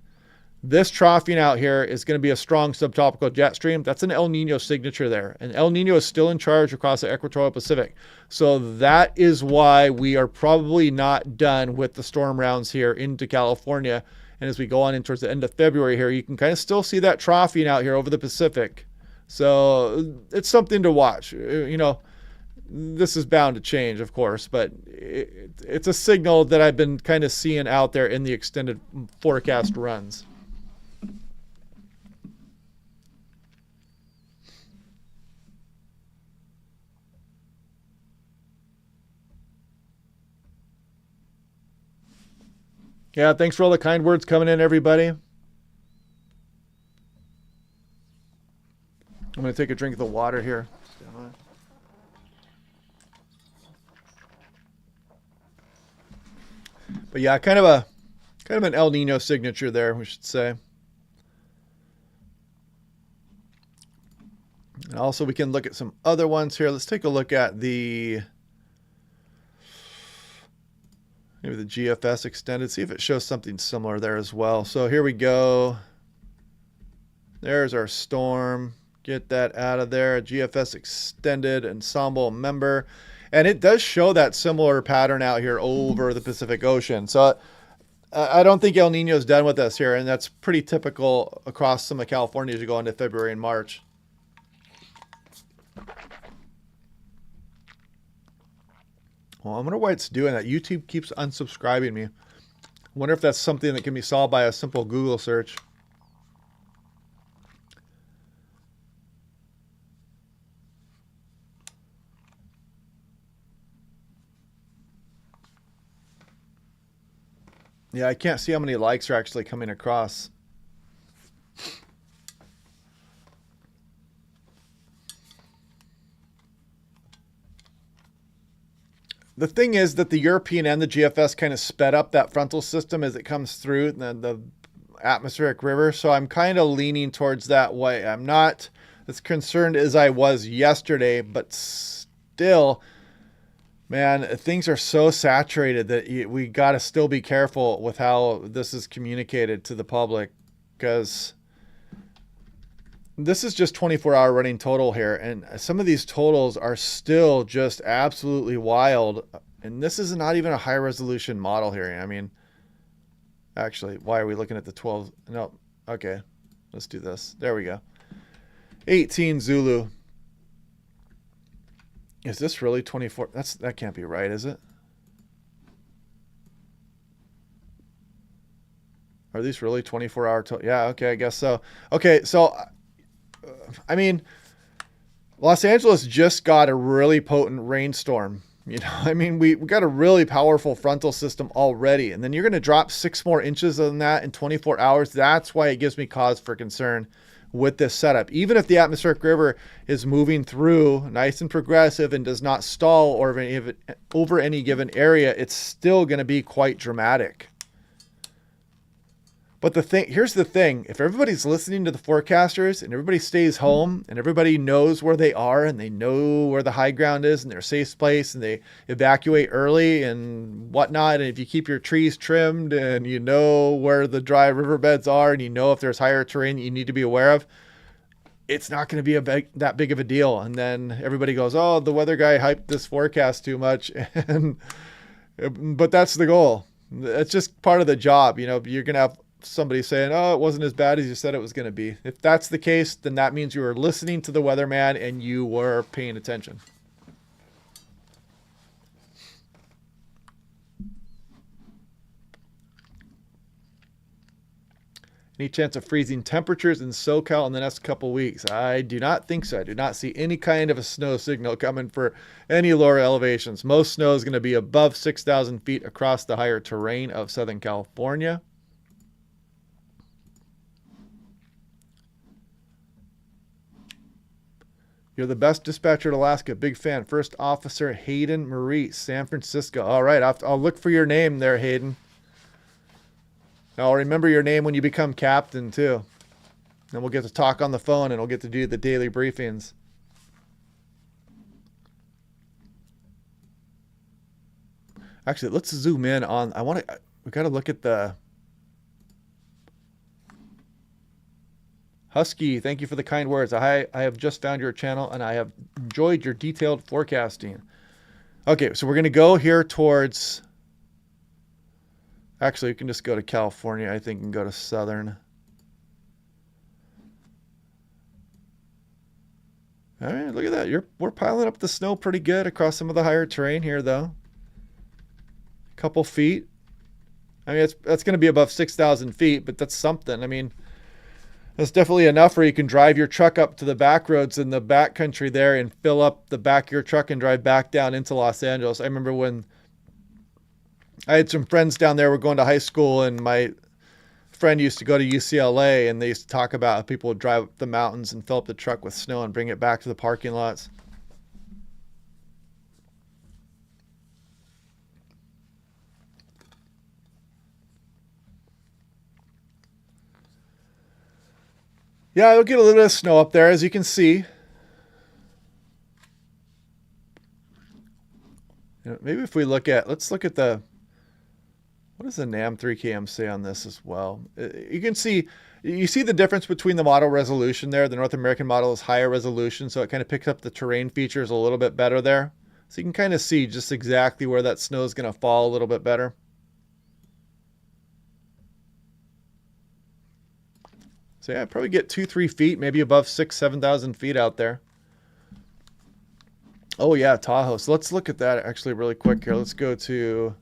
This troughing out here is going to be a strong subtropical jet stream. That's an El Nino signature there. And El Nino is still in charge across the equatorial Pacific. So that is why we are probably not done with the storm rounds here into California. And as we go on in towards the end of February here, you can kind of still see that troughing out here over the Pacific. So it's something to watch. This is bound to change, of course, but it's a signal that I've been kind of seeing out there in the extended forecast runs. Yeah, thanks for all the kind words coming in, everybody. I'm going to take a drink of the water here. But yeah, kind of an El Nino signature there, we should say. And also we can look at some other ones here. Let's take a look at maybe the GFS extended, see if it shows something similar there as well. So here we go. There's our storm. Get that out of there. GFS extended ensemble member. And it does show that similar pattern out here over the Pacific Ocean. So I don't think El Nino is done with us here. And that's pretty typical across some of California as you go into February and March. Well, I wonder why it's doing that. YouTube keeps unsubscribing me. Wonder if that's something that can be solved by a simple Google search. Yeah, I can't see how many likes are actually coming across. The thing is that the European and the GFS kind of sped up that frontal system as it comes through the atmospheric river. So I'm kind of leaning towards that way. I'm not as concerned as I was yesterday, but still, man, things are so saturated that we got to still be careful with how this is communicated to the public, because this is just 24-hour running total here, and some of these totals are still just absolutely wild. And this is not even a high resolution model here. I mean, actually, why are we looking at the 12? No, okay, let's do this. There we go. 18 Zulu. Is this really 24? That can't be right, is it? Are these really 24-hour total? Yeah, okay, I guess so. Okay, so I mean, Los Angeles just got a really potent rainstorm. You know, I mean, we got a really powerful frontal system already, and then you're going to drop 6 more inches on that in 24 hours. That's why it gives me cause for concern with this setup. Even if the atmospheric river is moving through nice and progressive and does not stall or over any given area, it's still going to be quite dramatic. But here's the thing, if everybody's listening to the forecasters and everybody stays home and everybody knows where they are and they know where the high ground is and their safe place and they evacuate early and whatnot, and if you keep your trees trimmed and you know where the dry riverbeds are and you know if there's higher terrain that you need to be aware of, it's not going to be that big of a deal. And then everybody goes, oh, the weather guy hyped this forecast too much. But that's the goal. That's just part of the job. You know, you're going to have somebody saying, oh, it wasn't as bad as you said it was going to be. If that's the case, then that means you were listening to the weatherman and you were paying attention. Any chance of freezing temperatures in SoCal in the next couple weeks? I do not think so. I do not see any kind of a snow signal coming for any lower elevations. Most snow is going to be above 6,000 feet across the higher terrain of Southern California. You're the best dispatcher in Alaska. Big fan. First Officer Hayden Marie, San Francisco. All right, I'll look for your name there, Hayden. I'll remember your name when you become captain, too. Then we'll get to talk on the phone and we'll get to do the daily briefings. Actually, let's zoom in on, we got to look at the Husky. Thank you for the kind words. I have just found your channel and I have enjoyed your detailed forecasting. Okay, so we're going to go here towards, actually, you can just go to California, I think, and go to Southern. All right, look at that. We're piling up the snow pretty good across some of the higher terrain here, though. A couple feet. I mean, that's going to be above 6,000 feet, but that's something. I mean, that's definitely enough where you can drive your truck up to the back roads in the back country there and fill up the back of your truck and drive back down into Los Angeles. I remember when I had some friends down there, were going to high school, and my friend used to go to UCLA, and they used to talk about how people would drive up the mountains and fill up the truck with snow and bring it back to the parking lots. Yeah, you'll get a little bit of snow up there, as you can see. You know, maybe if we let's look at what does the NAM 3KM say on this as well? You see the difference between the model resolution there. The North American model is higher resolution, so it kind of picks up the terrain features a little bit better there. So you can kind of see just exactly where that snow is going to fall a little bit better. So yeah, probably get 2-3 feet, maybe above 6,000-7,000 feet out there. Oh yeah, Tahoe. So let's look at that actually really quick here. Let's go to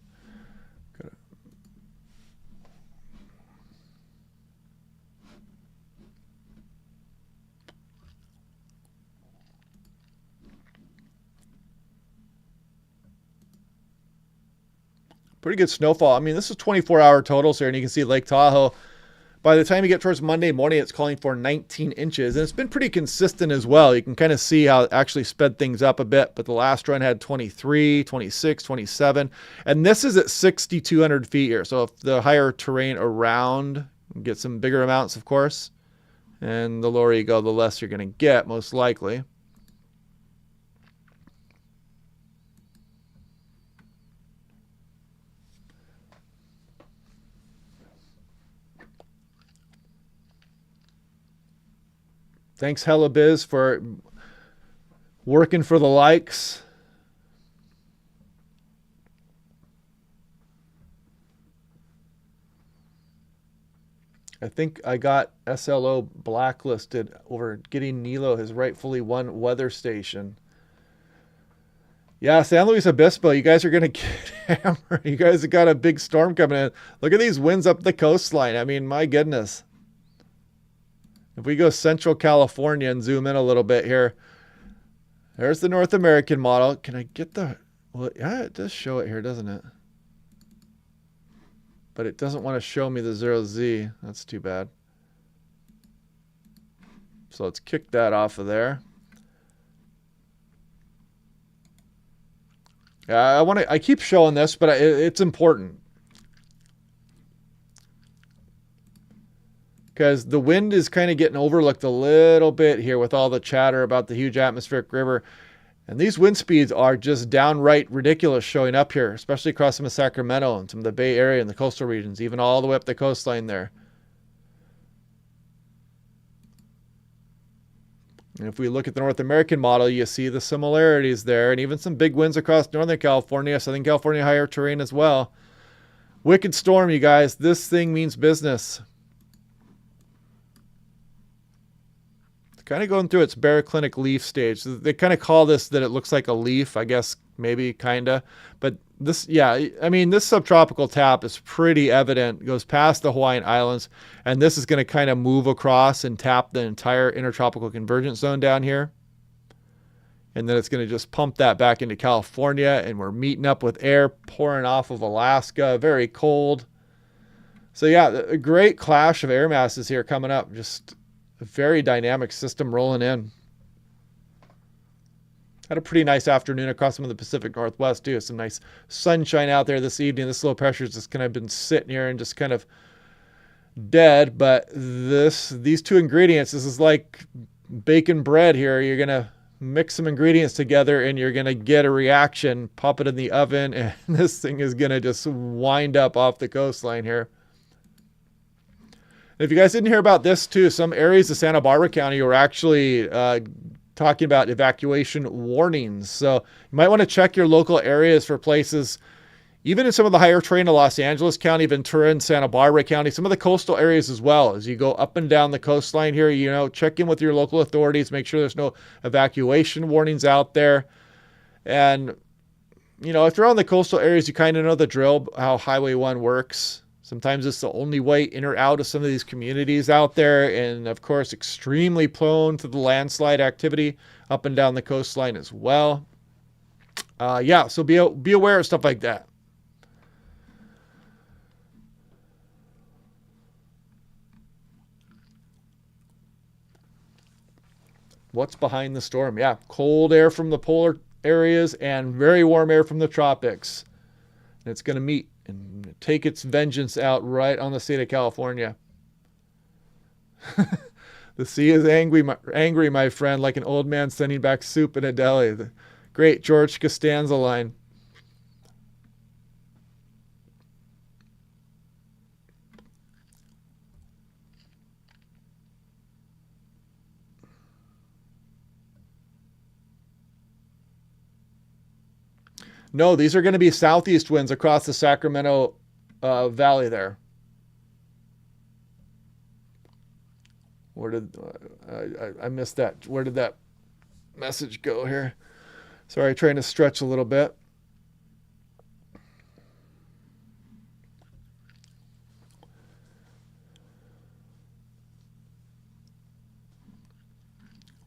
pretty good snowfall. I mean, this is 24-hour totals here, and you can see Lake Tahoe. By the time you get towards Monday morning, it's calling for 19 inches. And it's been pretty consistent as well. You can kind of see how it actually sped things up a bit. But the last run had 23, 26, 27. And this is at 6,200 feet here. So if the higher terrain around, get some bigger amounts, of course. And the lower you go, the less you're going to get, most likely. Thanks, HellaBiz, for working for the likes. I think I got SLO blacklisted over getting Niño his rightfully won weather station. Yeah, San Luis Obispo, you guys are going to get hammered. You guys have got a big storm coming in. Look at these winds up the coastline. I mean, my goodness. If we go Central California and zoom in a little bit here, there's the North American model. Can I get the, well, yeah, it does show it here, doesn't it? But it doesn't want to show me the 0Z. That's too bad. So let's kick that off of there. Yeah, I keep showing this, but it's important. Because the wind is kind of getting overlooked a little bit here with all the chatter about the huge atmospheric river. And these wind speeds are just downright ridiculous showing up here, especially across some of Sacramento and some of the Bay Area and the coastal regions, even all the way up the coastline there. And if we look at the North American model, you see the similarities there, and even some big winds across Northern California, Southern California, higher terrain as well. Wicked storm, you guys. This thing means business. Kind of going through its baroclinic leaf stage. They kind of call this that it looks like a leaf, I guess, maybe, kind of. But this, yeah, I mean, this subtropical tap is pretty evident. It goes past the Hawaiian Islands, and this is going to kind of move across and tap the entire intertropical convergence zone down here. And then it's going to just pump that back into California, and we're meeting up with air pouring off of Alaska, very cold. So yeah, a great clash of air masses here coming up. Just a very dynamic system rolling in. Had a pretty nice afternoon across some of the Pacific Northwest too. Some nice sunshine out there this evening. This low pressure has just kind of been sitting here and just kind of dead. But these two ingredients, this is like baking bread here. You're going to mix some ingredients together and you're going to get a reaction, pop it in the oven, and this thing is going to just wind up off the coastline here. If you guys didn't hear about this too, some areas of Santa Barbara County were actually talking about evacuation warnings. So you might want to check your local areas for places, even in some of the higher terrain of Los Angeles County, Ventura, and Santa Barbara County, some of the coastal areas as well. As you go up and down the coastline here, you know, check in with your local authorities, make sure there's no evacuation warnings out there. And, you know, if you're on the coastal areas, you kind of know the drill, how Highway 1 works. Sometimes it's the only way in or out of some of these communities out there. And of course, extremely prone to the landslide activity up and down the coastline as well. Yeah, so be aware of stuff like that. What's behind the storm? Yeah, cold air from the polar areas and very warm air from the tropics. And it's going to meet and take its vengeance out right on the state of California. The sea is angry, my friend, like an old man sending back soup in a deli. The great George Costanza line. No, these are going to be southeast winds across the Sacramento Valley there. Where did I missed that? Where did that message go here? Sorry, trying to stretch a little bit.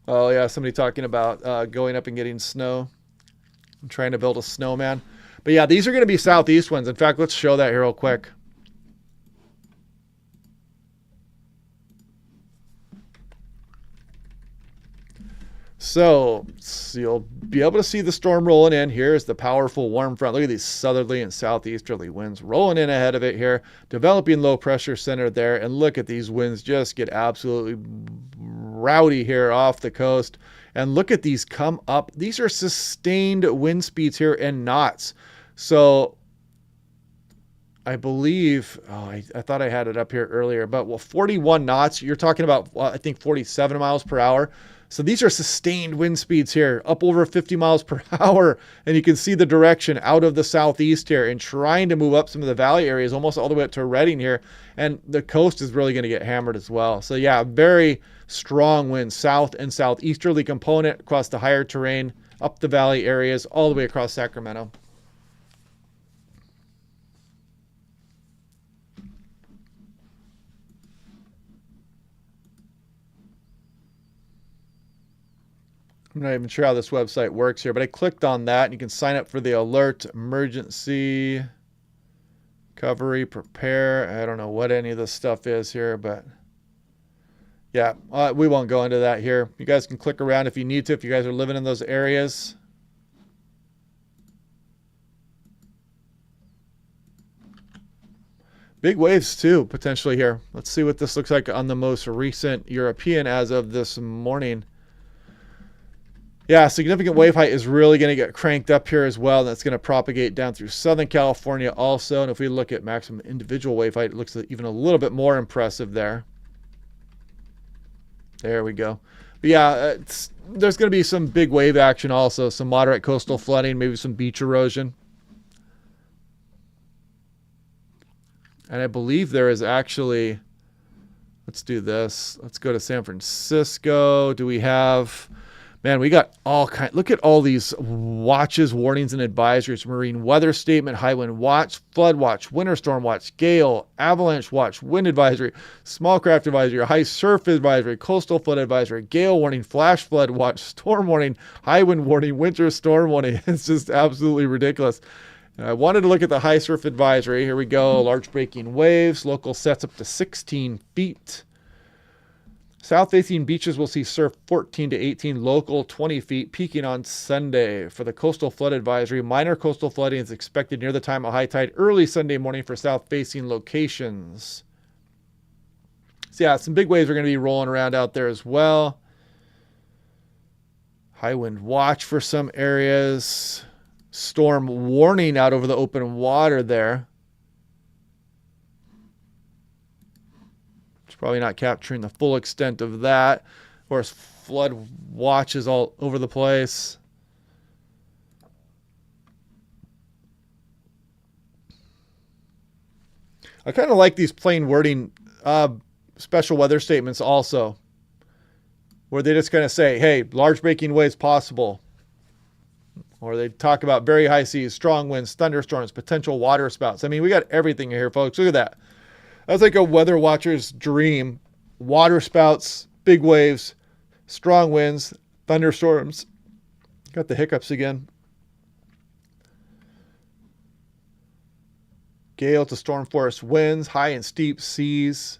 Oh yeah, somebody talking about going up and getting snow. I'm trying to build a snowman. But yeah, these are going to be southeast winds. In fact, let's show that here real quick. So you'll be able to see the storm rolling in. Here's the powerful warm front. Look at these southerly and southeasterly winds rolling in ahead of it here, developing low pressure center there. And look at these winds just get absolutely rowdy here off the coast. And look at these come up. These are sustained wind speeds here in knots. So I believe, I thought I had it up here earlier, but 41 knots, you're talking about, I think 47 miles per hour. So these are sustained wind speeds here, up over 50 miles per hour. And you can see the direction out of the southeast here and trying to move up some of the valley areas, almost all the way up to Redding here. And the coast is really going to get hammered as well. So yeah, very strong winds, south and southeasterly component across the higher terrain, up the valley areas, all the way across Sacramento. I'm not even sure how this website works here, but I clicked on that and you can sign up for the alert, emergency, recovery, prepare. I don't know what any of this stuff is here, but yeah, we won't go into that here. You guys can click around if you need to, if you guys are living in those areas. Big waves too, potentially here. Let's see what this looks like on the most recent European as of this morning. Yeah, significant wave height is really going to get cranked up here as well. That's going to propagate down through Southern California also. And if we look at maximum individual wave height, it looks even a little bit more impressive there. There we go. But yeah, there's going to be some big wave action also, some moderate coastal flooding, maybe some beach erosion. And I believe there is actually, let's do this. Let's go to San Francisco. Do we have... Man, we got all kind. Look at all these watches, warnings, and advisories. Marine weather statement, high wind watch, flood watch, winter storm watch, gale, avalanche watch, wind advisory, small craft advisory, high surf advisory, coastal flood advisory, gale warning, flash flood watch, storm warning, high wind warning, winter storm warning. It's just absolutely ridiculous. I wanted to look at the high surf advisory. Here we go. Large breaking waves. Local sets up to 16 feet. South-facing beaches will see surf 14 to 18, local 20 feet, peaking on Sunday. For the coastal flood advisory, minor coastal flooding is expected near the time of high tide early Sunday morning for south-facing locations. So yeah, some big waves are going to be rolling around out there as well. High wind watch for some areas. Storm warning out over the open water there. Probably not capturing the full extent of that. Of course, flood watches all over the place. I kind of like these plain wording special weather statements also, where they just kind of say, hey, large breaking waves possible. Or they talk about very high seas, strong winds, thunderstorms, potential water spouts. I mean, we got everything here, folks. Look at that. That's like a weather watcher's dream. Water spouts, big waves, strong winds, thunderstorms. Got the hiccups again. Gale to storm force winds, high and steep seas.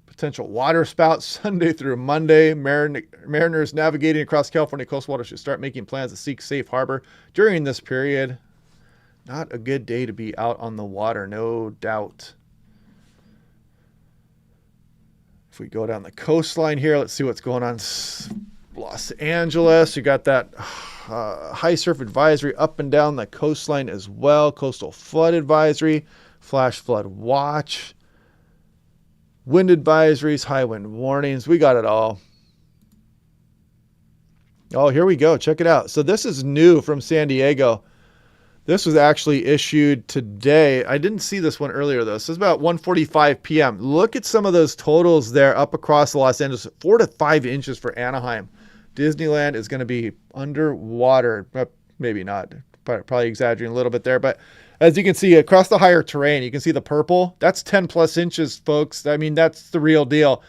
Potential water spouts Sunday through Monday. Mariners navigating across California coastal waters should start making plans to seek safe harbor during this period. Not a good day to be out on the water, no doubt. If we go down the coastline here, let's see what's going on. Los Angeles, you got that high surf advisory up and down the coastline as well. Coastal flood advisory, flash flood watch, wind advisories, high wind warnings. We got it all. Oh, here we go. Check it out. So this is new from San Diego. This was actually issued today. I didn't see this one earlier, though. This is about 1:45 p.m. Look at some of those totals there up across Los Angeles. 4 to 5 inches for Anaheim. Disneyland is going to be underwater. Maybe not. Probably exaggerating a little bit there. But as you can see, across the higher terrain, you can see the purple. That's 10 plus inches, folks. I mean, that's the real deal.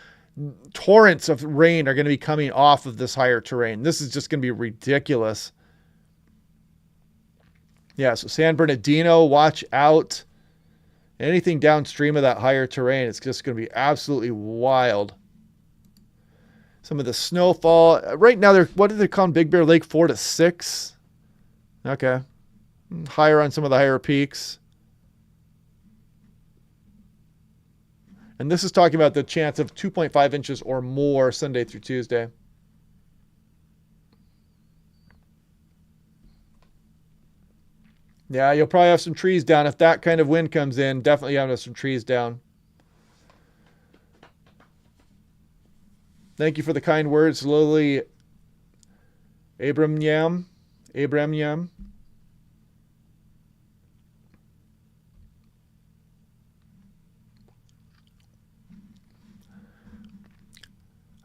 Torrents of rain are going to be coming off of this higher terrain. This is just going to be ridiculous. Yeah, so San Bernardino, watch out. Anything downstream of that higher terrain, it's just going to be absolutely wild. Some of the snowfall. Right now, what do they call Big Bear Lake? 4 to 6? Okay. Higher on some of the higher peaks. And this is talking about the chance of 2.5 inches or more Sunday through Tuesday. Yeah, you'll probably have some trees down. If that kind of wind comes in, definitely have some trees down. Thank you for the kind words, Lily Abramyam.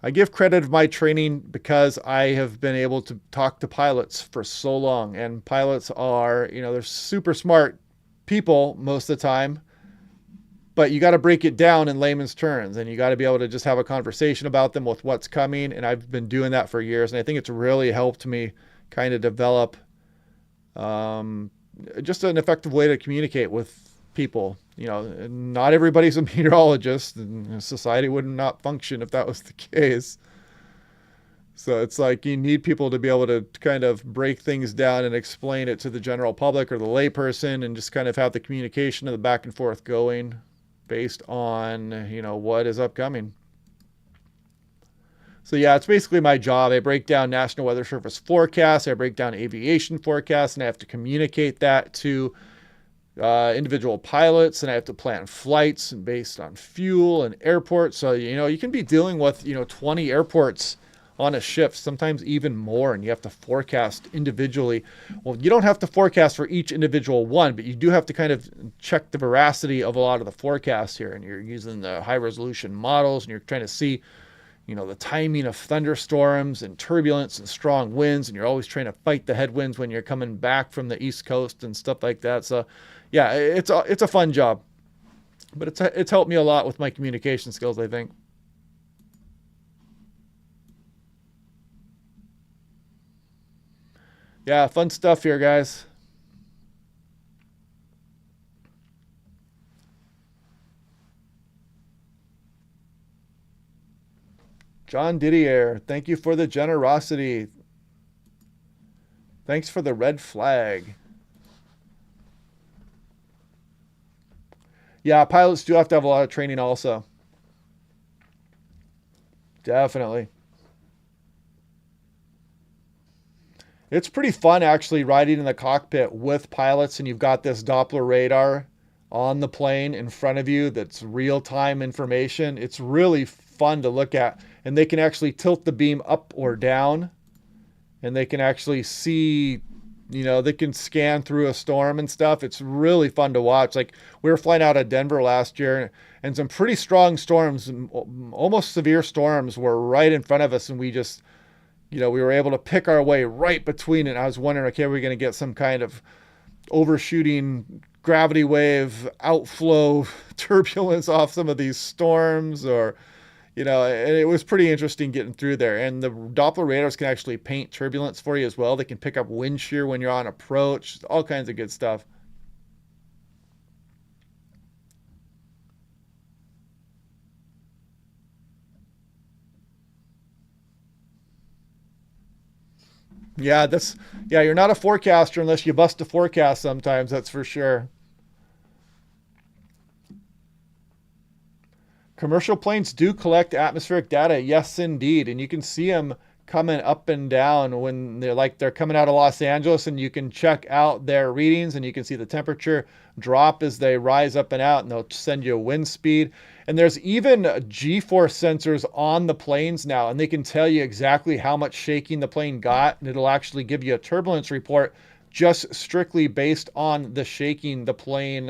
I give credit of my training because I have been able to talk to pilots for so long, and pilots are, they're super smart people most of the time, but you got to break it down in layman's terms, and you got to be able to just have a conversation about them with what's coming. And I've been doing that for years, and I think it's really helped me kind of develop just an effective way to communicate with people. Not everybody's a meteorologist, and society would not function if that was the case. So it's like you need people to be able to kind of break things down and explain it to the general public or the layperson, and just kind of have the communication and the back and forth going based on, what is upcoming. So yeah, it's basically my job. I break down National Weather Service forecasts, I break down aviation forecasts, and I have to communicate that to individual pilots, and I have to plan flights and based on fuel and airports. So, you can be dealing with, 20 airports on a shift, sometimes even more, and you have to forecast individually. Well, you don't have to forecast for each individual one, but you do have to kind of check the veracity of a lot of the forecasts here. And you're using the high resolution models, and you're trying to see, the timing of thunderstorms and turbulence and strong winds, and you're always trying to fight the headwinds when you're coming back from the East Coast and stuff like that. So yeah, it's a fun job, but it's helped me a lot with my communication skills, I think. Yeah, fun stuff here, guys. John Didier, thank you for the generosity. Thanks for the red flag. Yeah, pilots do have to have a lot of training also. Definitely. It's pretty fun actually riding in the cockpit with pilots, and you've got this Doppler radar on the plane in front of you that's real-time information. It's really fun to look at, and they can actually tilt the beam up or down, and they can actually see, they can scan through a storm and stuff. It's really fun to watch. Like, we were flying out of Denver last year, and some pretty strong storms, almost severe storms, were right in front of us, and we just, we were able to pick our way right between it. I was wondering, okay, are we going to get some kind of overshooting gravity wave outflow turbulence off some of these storms, or, and it was pretty interesting getting through there. And the Doppler radars can actually paint turbulence for you as well. They can pick up wind shear when you're on approach, all kinds of good stuff. Yeah, you're not a forecaster unless you bust a forecast sometimes, that's for sure. Commercial planes do collect atmospheric data, yes indeed, and you can see them coming up and down when they're coming out of Los Angeles, and you can check out their readings, and you can see the temperature drop as they rise up and out, and they'll send you a wind speed. And there's even G-force sensors on the planes now, and they can tell you exactly how much shaking the plane got, and it'll actually give you a turbulence report just strictly based on the shaking the plane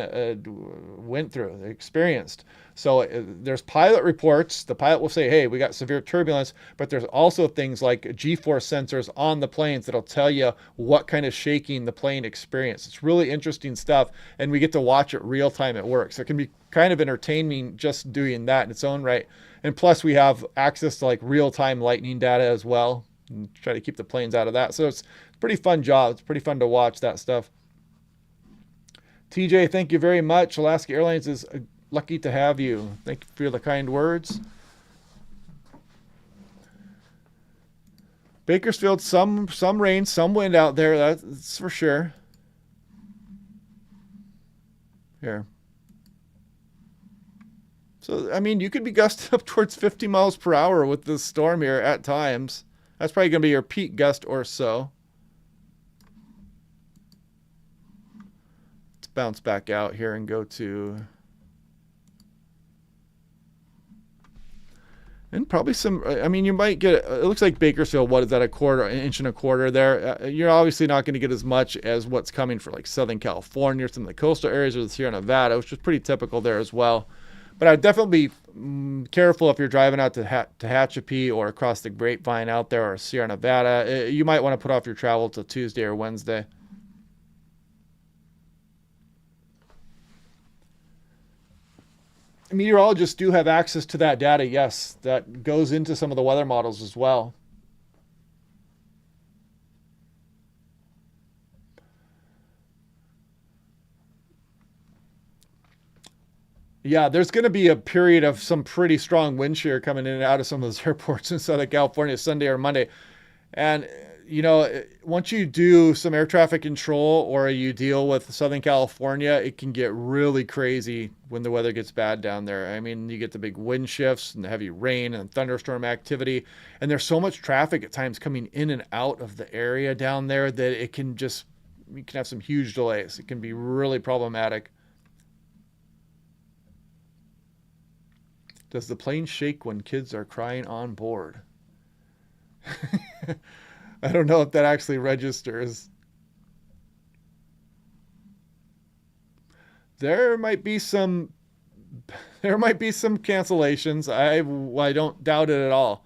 went through, experienced. So there's pilot reports. The pilot will say, hey, we got severe turbulence, but there's also things like G-force sensors on the planes that'll tell you what kind of shaking the plane experienced. It's really interesting stuff, and we get to watch it real time at work. So it can be kind of entertaining just doing that in its own right. And plus we have access to like real time lightning data as well, and try to keep the planes out of that. So it's a pretty fun job. It's pretty fun to watch that stuff. TJ, thank you very much. Alaska Airlines is lucky to have you. Thank you for the kind words. Bakersfield, some rain, some wind out there. That's for sure. Here. So, I mean, you could be gusting up towards 50 miles per hour with this storm here at times. That's probably going to be your peak gust or so. Let's bounce back out here and go to... And probably some, I mean, you might get, it looks like Bakersfield, what is that, an inch and a quarter there? You're obviously not going to get as much as what's coming for like Southern California, some of the coastal areas, or the Sierra Nevada, which is pretty typical there as well. But I'd definitely be careful if you're driving out to Tehachapi or across the Grapevine out there or Sierra Nevada. You might want to put off your travel till Tuesday or Wednesday. Meteorologists do have access to that data, yes. That goes into some of the weather models as well. Yeah, there's going to be a period of some pretty strong wind shear coming in and out of some of those airports in Southern California Sunday or Monday. And, you know, once you do some air traffic control or you deal with Southern California, it can get really crazy when the weather gets bad down there. I mean, you get the big wind shifts and the heavy rain and thunderstorm activity. And there's so much traffic at times coming in and out of the area down there that it can just, you can have some huge delays. It can be really problematic. Does the plane shake when kids are crying on board? I don't know if that actually registers. There might be some cancellations. I don't doubt it at all.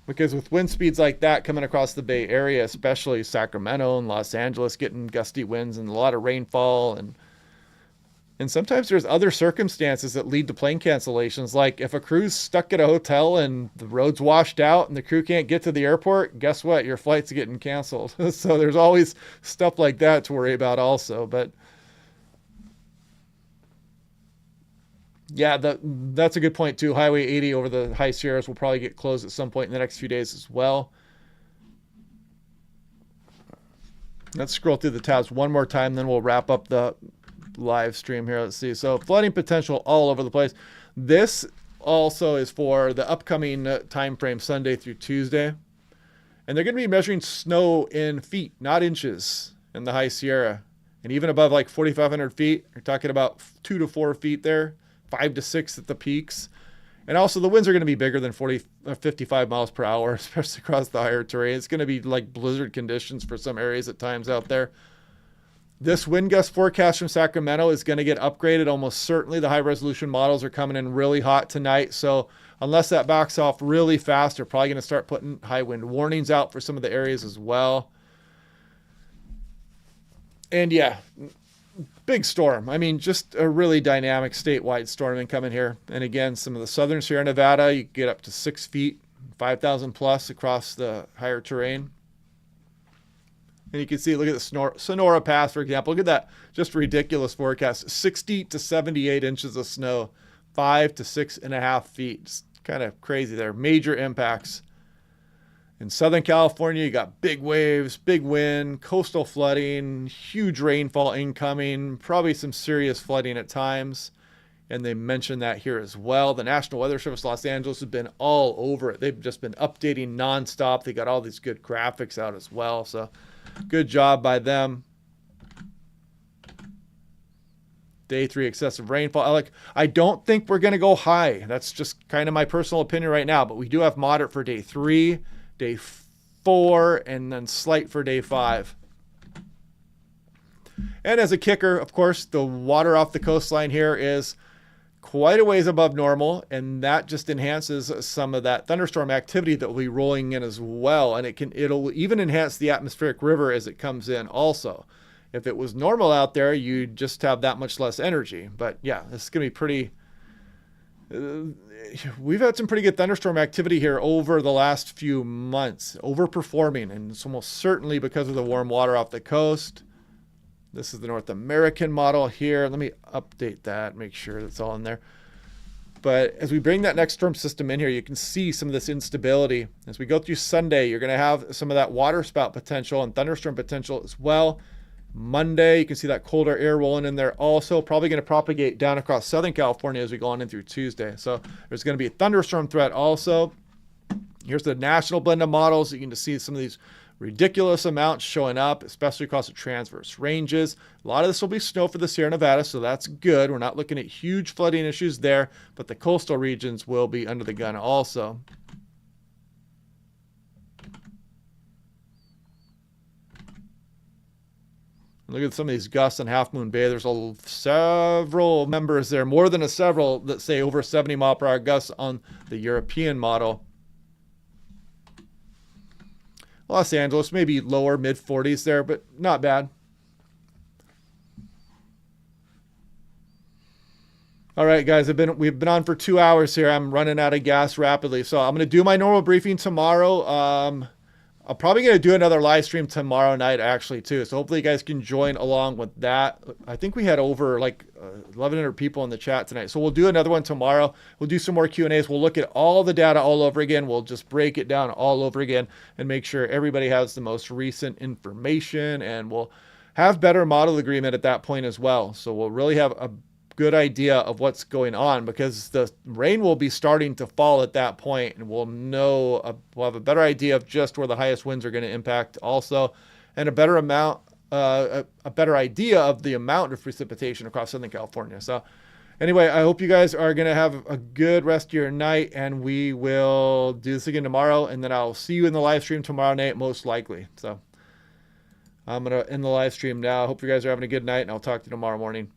Because with wind speeds like that coming across the Bay Area, especially Sacramento and Los Angeles getting gusty winds and a lot of rainfall, and sometimes there's other circumstances that lead to plane cancellations. Like if a crew's stuck at a hotel and the road's washed out and the crew can't get to the airport, guess what? Your flight's getting canceled. So there's always stuff like that to worry about also. But yeah, that's a good point too. Highway 80 over the High Sierras will probably get closed at some point in the next few days as well. Let's scroll through the tabs one more time, then we'll wrap up the live stream here. Let's see. So flooding potential all over the place. This also is for the upcoming time frame, Sunday through Tuesday. And they're going to be measuring snow in feet, not inches, in the High Sierra. And even above like 4,500 feet, you're talking about 2 to 4 feet there, 5 to 6 at the peaks. And also the winds are going to be bigger than 55 miles per hour, especially across the higher terrain. It's going to be like blizzard conditions for some areas at times out there. This wind gust forecast from Sacramento is going to get upgraded. Almost certainly the high resolution models are coming in really hot tonight. So unless that backs off really fast, they're probably going to start putting high wind warnings out for some of the areas as well. And yeah, big storm. I mean, just a really dynamic statewide storm incoming here. And again, some of the southern Sierra Nevada, you get up to 6 feet, 5,000 plus across the higher terrain. And you can see, look at the Sonora Pass, for example. Look at that just ridiculous forecast. 60 to 78 inches of snow, 5 to 6.5 feet. Just kind of crazy there. Major impacts. In Southern California, you got big waves, big wind, coastal flooding, huge rainfall incoming, probably some serious flooding at times. And they mentioned that here as well. The National Weather Service Los Angeles has been all over it. They've just been updating nonstop. They got all these good graphics out as well. So good job by them. Day 3 excessive rainfall. I don't think we're going to go high. That's just kind of my personal opinion right now. But we do have moderate for day 3, day 4, and then slight for day 5. And as a kicker, of course, the water off the coastline here is quite a ways above normal, and that just enhances some of that thunderstorm activity that will be rolling in as well. And it'll even enhance the atmospheric river as it comes in also. If it was normal out there, you'd just have that much less energy. But yeah, this is going to be pretty... we've had some pretty good thunderstorm activity here over the last few months, overperforming, and it's almost certainly because of the warm water off the coast. This is the North American model here. Let me update that, make sure that's all in there. But as we bring that next storm system in here, you can see some of this instability. As we go through Sunday, you're going to have some of that water spout potential and thunderstorm potential as well. Monday, you can see that colder air rolling in there also, probably going to propagate down across Southern California as we go on in through Tuesday. So there's going to be a thunderstorm threat also. Here's the national blend of models. You can just see some of these ridiculous amounts showing up, especially across the transverse ranges. A lot of this will be snow for the Sierra Nevada, so that's good. We're not looking at huge flooding issues there, but the coastal regions will be under the gun also. Look at some of these gusts on Half Moon Bay. There's several members there, more than a several, that say over 70 mile per hour gusts on the European model. Los Angeles, maybe lower, mid 40s there, but not bad. All right, guys, we've been on for 2 hours here. I'm running out of gas rapidly, so I'm going to do my normal briefing tomorrow. I'm probably going to do another live stream tomorrow night, actually, too. So hopefully you guys can join along with that. I think we had over like 1,100 people in the chat tonight. So we'll do another one tomorrow. We'll do some more Q&As. We'll look at all the data all over again. We'll just break it down all over again and make sure everybody has the most recent information. And we'll have better model agreement at that point as well. So we'll really have a good idea of what's going on, because the rain will be starting to fall at that point, and we'll have a better idea of just where the highest winds are going to impact also, and a better idea of the amount of precipitation across Southern California. So anyway, I hope you guys are going to have a good rest of your night, and we will do this again tomorrow, and then I'll see you in the live stream tomorrow night, most likely. So I'm going to end the live stream now. I hope you guys are having a good night, and I'll talk to you tomorrow morning.